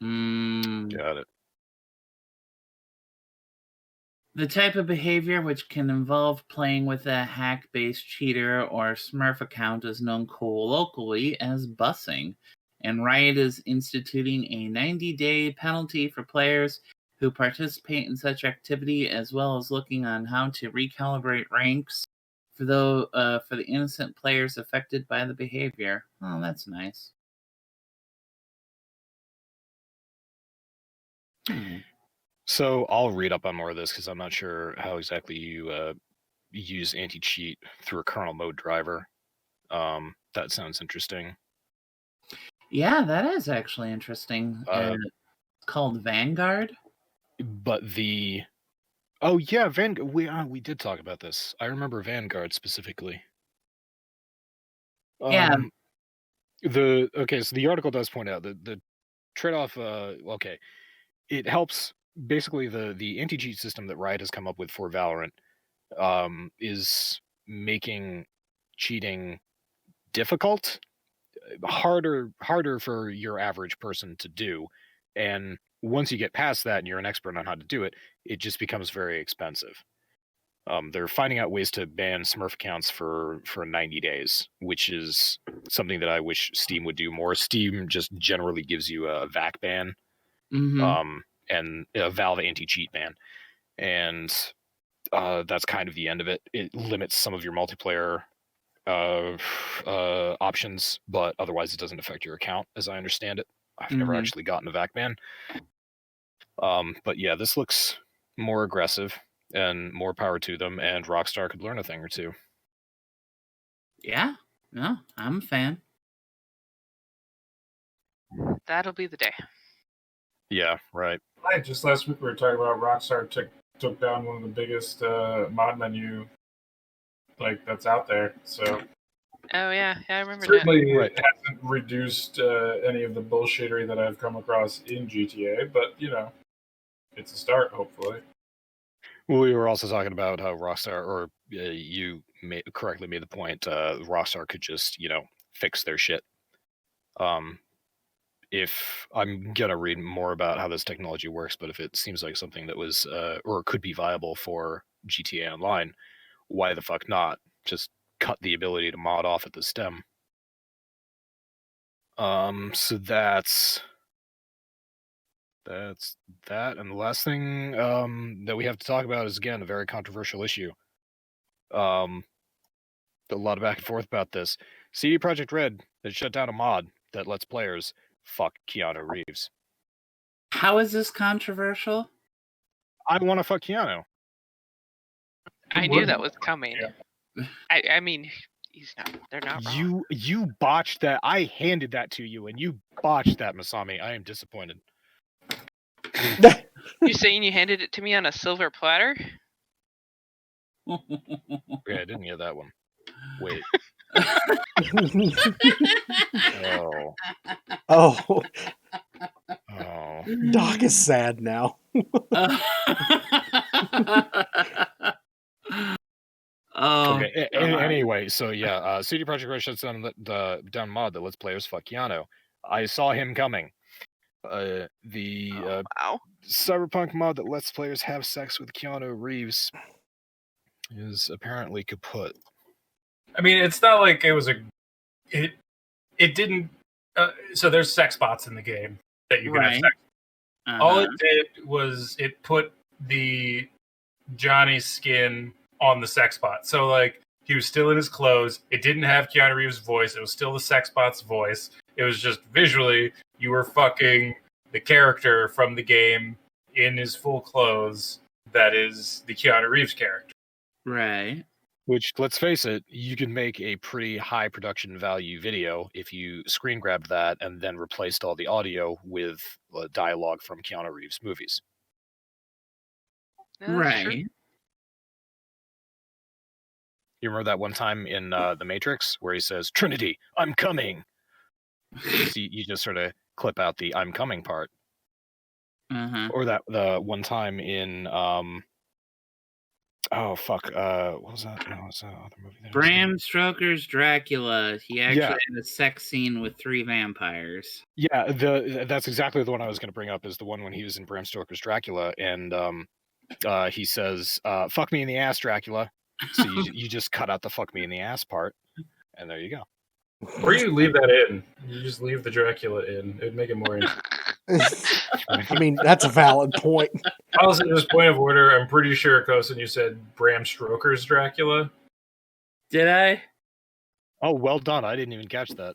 Speaker 1: Got it.
Speaker 6: The type of behavior which can involve playing with a hack-based cheater or Smurf account is known colloquially as bussing, and Riot is instituting a 90-day penalty for players who participate in such activity, as well as looking on how to recalibrate ranks for the innocent players affected by the behavior. Oh, that's nice.
Speaker 1: So I'll read up on more of this because I'm not sure how exactly you use anti-cheat through a kernel mode driver. That sounds interesting.
Speaker 6: Yeah, that is actually interesting. It's called Vanguard.
Speaker 1: But we did talk about this. I remember Vanguard specifically.
Speaker 6: Yeah.
Speaker 1: So the article does point out that the trade-off. It helps. Basically, the anti-cheat system that Riot has come up with for Valorant is making cheating difficult, harder for your average person to do, and once you get past that and you're an expert on how to do it, it just becomes very expensive. They're finding out ways to ban Smurf accounts for 90 days, which is something that I wish Steam would do more. Steam just generally gives you a VAC ban. And a Valve anti-cheat ban, and that's kind of the end of it. It limits some of your multiplayer options, but otherwise it doesn't affect your account, as I understand it. I've never actually gotten a VAC ban. But yeah, this looks more aggressive, and more power to them, and Rockstar could learn a thing or two.
Speaker 6: Yeah, no, I'm a fan.
Speaker 3: That'll be the day.
Speaker 1: Yeah, right.
Speaker 2: Just last week we were talking about Rockstar took down one of the biggest mod menu that's out there. So
Speaker 3: oh yeah, I remember
Speaker 2: certainly
Speaker 3: that.
Speaker 2: It hasn't reduced any of the bullshittery that I've come across in GTA, but it's a start, hopefully.
Speaker 1: Well, we were also talking about how Rockstar, or you correctly made the point, Rockstar could just fix their shit. If I'm gonna read more about how this technology works, but if it seems like something that was or could be viable for GTA Online, why the fuck not? Just cut the ability to mod off at the stem. So that's that, and the last thing that we have to talk about is again a very controversial issue. a lot of back and forth about this. CD Projekt Red has shut down a mod that lets players fuck Keanu Reeves.
Speaker 6: How is this controversial?
Speaker 1: I want to fuck Keanu.
Speaker 3: I knew that was coming.
Speaker 2: Yeah.
Speaker 3: I mean, they're not wrong.
Speaker 1: You botched that. I handed that to you, and you botched that, Masami. I am disappointed.
Speaker 3: You saying you handed it to me on a silver platter?
Speaker 1: Yeah, I didn't get that one. Wait.
Speaker 5: Oh,
Speaker 1: Oh.
Speaker 5: Doc is sad now.
Speaker 6: Oh,
Speaker 1: Okay.
Speaker 6: God.
Speaker 1: Anyway, so yeah, CD Projekt Red shuts down the down mod that lets players fuck Keanu. I saw him coming. The
Speaker 3: Wow.
Speaker 1: Cyberpunk mod that lets players have sex with Keanu Reeves is apparently kaput.
Speaker 2: I mean, it's not like it was it didn't. So there's sex bots in the game that you can have
Speaker 6: Right.
Speaker 2: sex. All it did was it put the Johnny skin on the sex bot. So like he was still in his clothes. It didn't have Keanu Reeves' voice. It was still the sex bot's voice. It was just visually you were fucking the character from the game in his full clothes. That is the Keanu Reeves character.
Speaker 6: Right.
Speaker 1: Which, let's face it, you can make a pretty high production value video if you screen grabbed that and then replaced all the audio with dialogue from Keanu Reeves movies.
Speaker 3: Yeah, that's true.
Speaker 6: Right.
Speaker 1: You remember that one time in The Matrix where he says, "Trinity, I'm coming." You just sort of clip out the "I'm coming" part. Or that the one time in oh fuck, what was that? No, it's that other movie.
Speaker 6: Bram Stoker's Dracula. He actually had a sex scene with 3 vampires.
Speaker 1: Yeah, that's exactly the one I was going to bring up. Is the one when he was in Bram Stoker's Dracula, and he says, "Fuck me in the ass, Dracula." So you just cut out the "fuck me in the ass" part, and there you go.
Speaker 2: Or you leave that in. You just leave the Dracula in. It'd make it more interesting.
Speaker 5: I mean, that's a valid point.
Speaker 2: Also, just point of order, I'm pretty sure, Kosen, you said Bram Stoker's Dracula.
Speaker 6: Did I?
Speaker 1: Oh, well done. I didn't even catch that.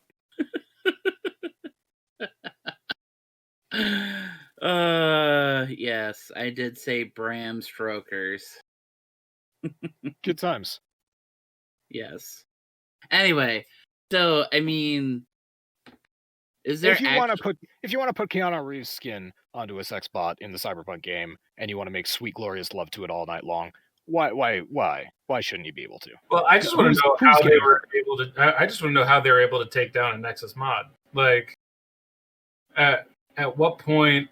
Speaker 6: Yes, I did say Bram Stoker's.
Speaker 1: Good times.
Speaker 6: Yes. Anyway, so I mean, is there
Speaker 1: if you want to put Keanu Reeves' skin onto a sex bot in the Cyberpunk game and you want to make sweet glorious love to it all night long, why shouldn't you be able to?
Speaker 2: Well, I just want to know how they were able to. I just want to know how they were able to take down a Nexus mod. Like, at what point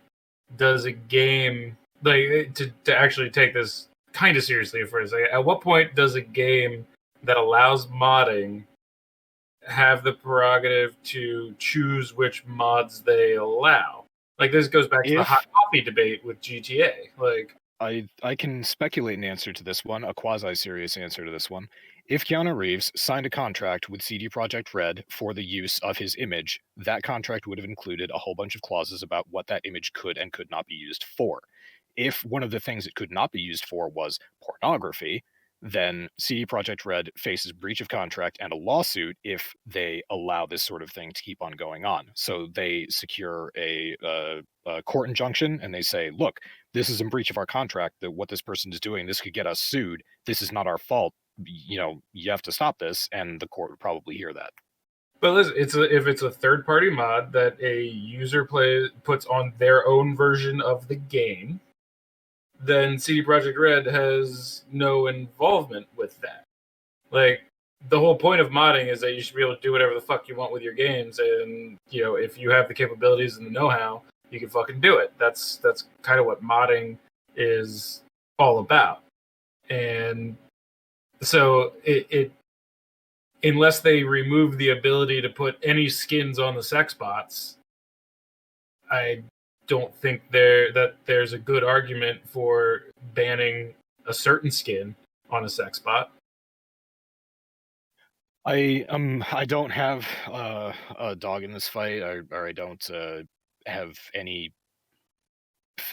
Speaker 2: does a game like to actually take this kind of seriously for a second? At what point does a game that allows modding have the prerogative to choose which mods they allow? Like, this goes back to the hot coffee debate with GTA. Like,
Speaker 1: I can speculate an answer to this one, a quasi-serious answer to this one. If Keanu Reeves signed a contract with CD Projekt Red for the use of his image, that contract would have included a whole bunch of clauses about what that image could and could not be used for. If one of the things it could not be used for was pornography, then CD Projekt Red faces breach of contract and a lawsuit if they allow this sort of thing to keep on going on. So they secure a court injunction and they say, look, this is in breach of our contract, that what this person is doing, this could get us sued. This is not our fault. You know, you have to stop this, and the court would probably hear that.
Speaker 2: But listen, if it's a third-party mod that a user puts on their own version of the game, then CD Projekt Red has no involvement with that. Like, the whole point of modding is that you should be able to do whatever the fuck you want with your games, and you know, if you have the capabilities and the know-how, you can fucking do it. That's kind of what modding is all about. And so it unless they remove the ability to put any skins on the sex bots, I don't think there's a good argument for banning a certain skin on a sex bot.
Speaker 1: I don't have a dog in this fight, or I don't have any.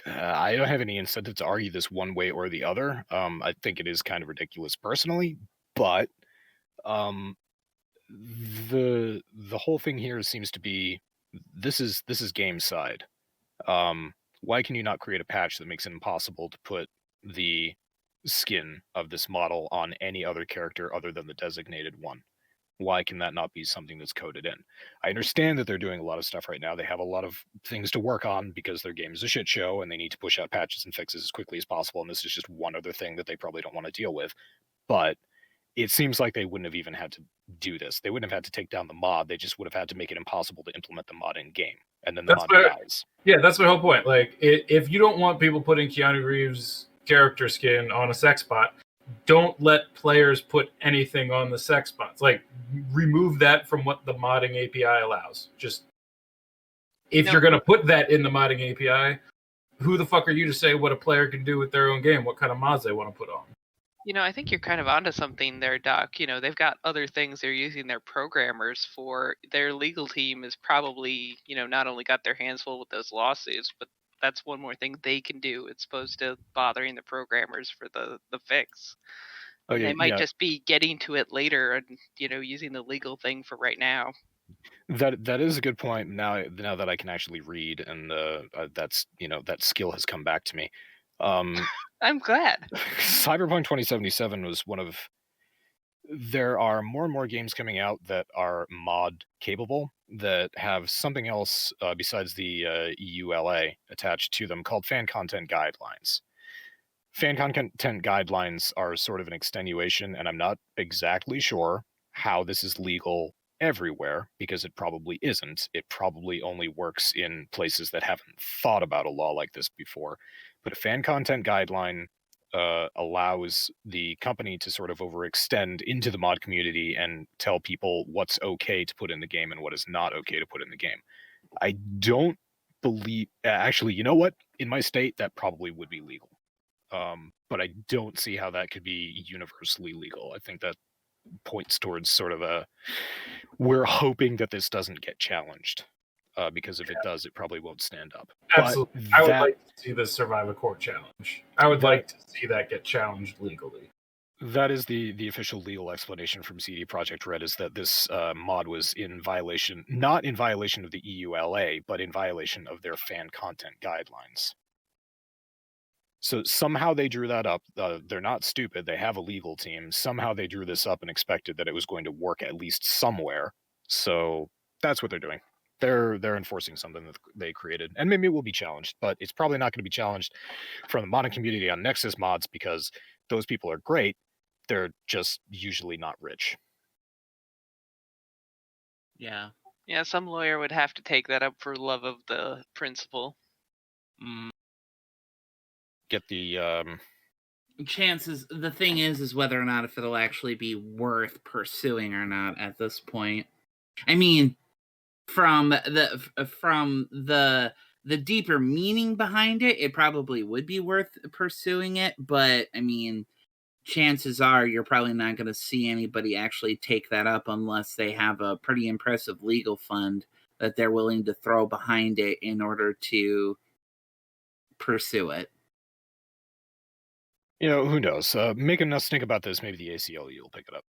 Speaker 1: I don't have any incentive to argue this one way or the other. I think it is kind of ridiculous personally, But the whole thing here seems to be this is game side. Why can you not create a patch that makes it impossible to put the skin of this model on any other character other than the designated one? Why can that not be something that's coded in? I understand that they're doing a lot of stuff right now. They have a lot of things to work on because their game is a shit show and they need to push out patches and fixes as quickly as possible. And this is just one other thing that they probably don't want to deal with. But it seems like they wouldn't have even had to do this. They wouldn't have had to take down the mod. They just would have had to make it impossible to implement the mod in game. And then the mod dies.
Speaker 2: Yeah, that's my whole point. Like, if you don't want people putting Keanu Reeves' character skin on a sex bot, don't let players put anything on the sex bots. Like, remove that from what the modding API allows. Just, if you're going to put that in the modding API, who the fuck are you to say what a player can do with their own game, what kind of mods they want to put on?
Speaker 3: I think you're kind of onto something there, Doc. They've got other things they're using their programmers for. Their legal team is probably, not only got their hands full with those lawsuits, but that's one more thing they can do. It's opposed to bothering the programmers for the fix.
Speaker 1: Okay,
Speaker 3: they might just be getting to it later and, using the legal thing for right now.
Speaker 1: That is a good point. Now that I can actually read, and that's that skill has come back to me.
Speaker 3: I'm glad.
Speaker 1: Cyberpunk 2077 was one of. There are more and more games coming out that are mod capable that have something else besides the EULA attached to them called fan content guidelines. Fan content guidelines are sort of an extenuation, and I'm not exactly sure how this is legal everywhere, because it probably isn't. It probably only works in places that haven't thought about a law like this before. But a fan content guideline allows the company to sort of overextend into the mod community and tell people what's okay to put in the game and what is not okay to put in the game. I don't believe... Actually, you know what? In my state, that probably would be legal. But I don't see how that could be universally legal. I think that points towards sort of a... We're hoping that this doesn't get challenged. Because if it does, it probably won't stand up.
Speaker 2: Absolutely. I would like to see this survive a court challenge. I would like to see that get challenged legally.
Speaker 1: That is the official legal explanation from CD Projekt Red, is that this mod was in violation, not in violation of the EULA, but in violation of their fan content guidelines. So somehow they drew that up. They're not stupid. They have a legal team. Somehow they drew this up and expected that it was going to work at least somewhere. So that's what they're doing. They're enforcing something that they created, and maybe it will be challenged, but it's probably not going to be challenged from the modding community on Nexus mods, because those people are great. They're just usually not rich.
Speaker 3: Yeah, some lawyer would have to take that up for love of the principle.
Speaker 1: Get the
Speaker 6: chances. The thing is whether or not if it'll actually be worth pursuing or not at this point. I mean, from the deeper meaning behind it, it probably would be worth pursuing it. But I mean, chances are you're probably not going to see anybody actually take that up unless they have a pretty impressive legal fund that they're willing to throw behind it in order to pursue it.
Speaker 1: Who knows? Making us think about this, maybe the ACLU will pick it up.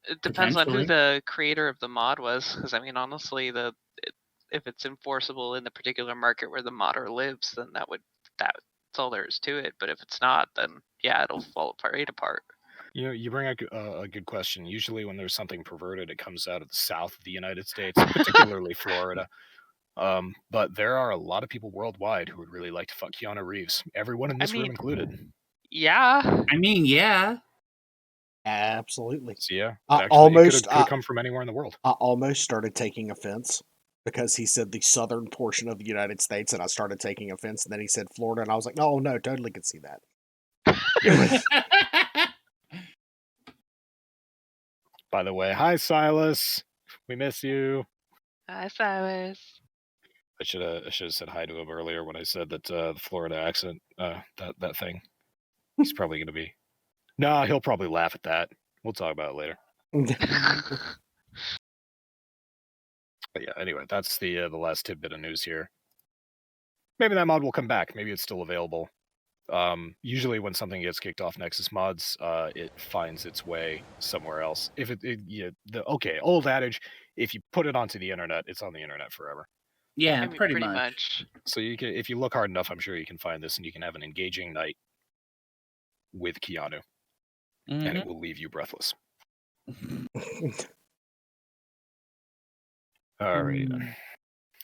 Speaker 3: It depends on who the creator of the mod was, because I mean, honestly, if it's enforceable in the particular market where the modder lives, then that's all there is to it. But if it's not, then yeah, it'll fall apart.
Speaker 1: You bring a good question. Usually when there's something perverted, it comes out of the south of the United States, particularly Florida. But there are a lot of people worldwide who would really like to fuck Keanu Reeves. Everyone in this room included.
Speaker 3: Yeah.
Speaker 6: I mean, yeah.
Speaker 5: Absolutely.
Speaker 1: So, yeah.
Speaker 5: It
Speaker 1: could come from anywhere in the world.
Speaker 5: I almost started taking offense because he said the southern portion of the United States, and I started taking offense, and then he said Florida, and I was like, no, totally could see that.
Speaker 1: By the way, hi, Silas. We miss you.
Speaker 3: Hi, Silas.
Speaker 1: I should have said hi to him earlier when I said that the Florida accent, that thing. He's probably going to be... Nah, he'll probably laugh at that. We'll talk about it later. But yeah, anyway, that's the last tidbit of news here. Maybe that mod will come back. Maybe it's still available. Usually when something gets kicked off Nexus mods, it finds its way somewhere else. If old adage, if you put it onto the internet, it's on the internet forever.
Speaker 6: Yeah,
Speaker 3: I mean,
Speaker 6: pretty much.
Speaker 1: So you can, if you look hard enough, I'm sure you can find this, and you can have an engaging night with Keanu, and it will leave you breathless. All right.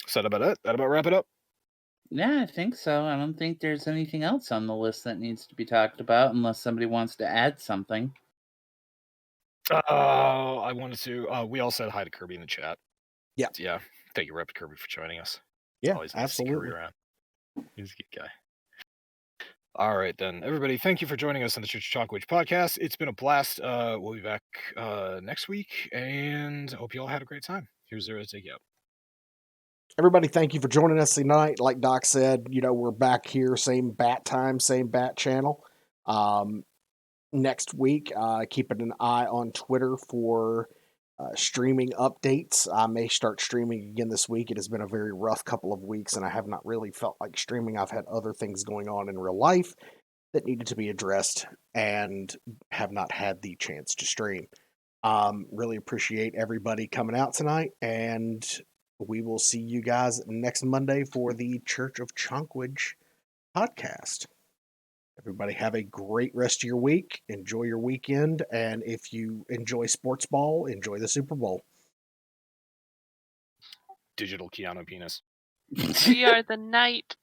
Speaker 1: Is that about it? That about wrap it up?
Speaker 6: Yeah, I think so. I don't think there's anything else on the list that needs to be talked about unless somebody wants to add something.
Speaker 1: I wanted to. We all said hi to Kirby in the chat.
Speaker 5: Yeah.
Speaker 1: Yeah. Thank you, Rep Kirby, for joining us.
Speaker 5: Yeah,
Speaker 1: Always nice to see
Speaker 5: absolutely.
Speaker 1: Kirby around. He's a good guy. All right, then, everybody. Thank you for joining us on the Church of Chonkwij podcast. It's been a blast. We'll be back next week, and I hope you all had a great time. Here's Zero to take you out.
Speaker 5: Everybody, thank you for joining us tonight. Like Doc said, we're back here, same bat time, same bat channel. Next week, keeping an eye on Twitter for streaming updates. I may start streaming again this week. It has been a very rough couple of weeks, and I have not really felt like streaming. I've had other things going on in real life that needed to be addressed and have not had the chance to stream. Really appreciate everybody coming out tonight, and we will see you guys next Monday for the Church of Chonkwij podcast. Everybody have a great rest of your week. Enjoy your weekend. And if you enjoy sports ball, enjoy the Super Bowl.
Speaker 1: Digital Keanu penis.
Speaker 3: We are the night.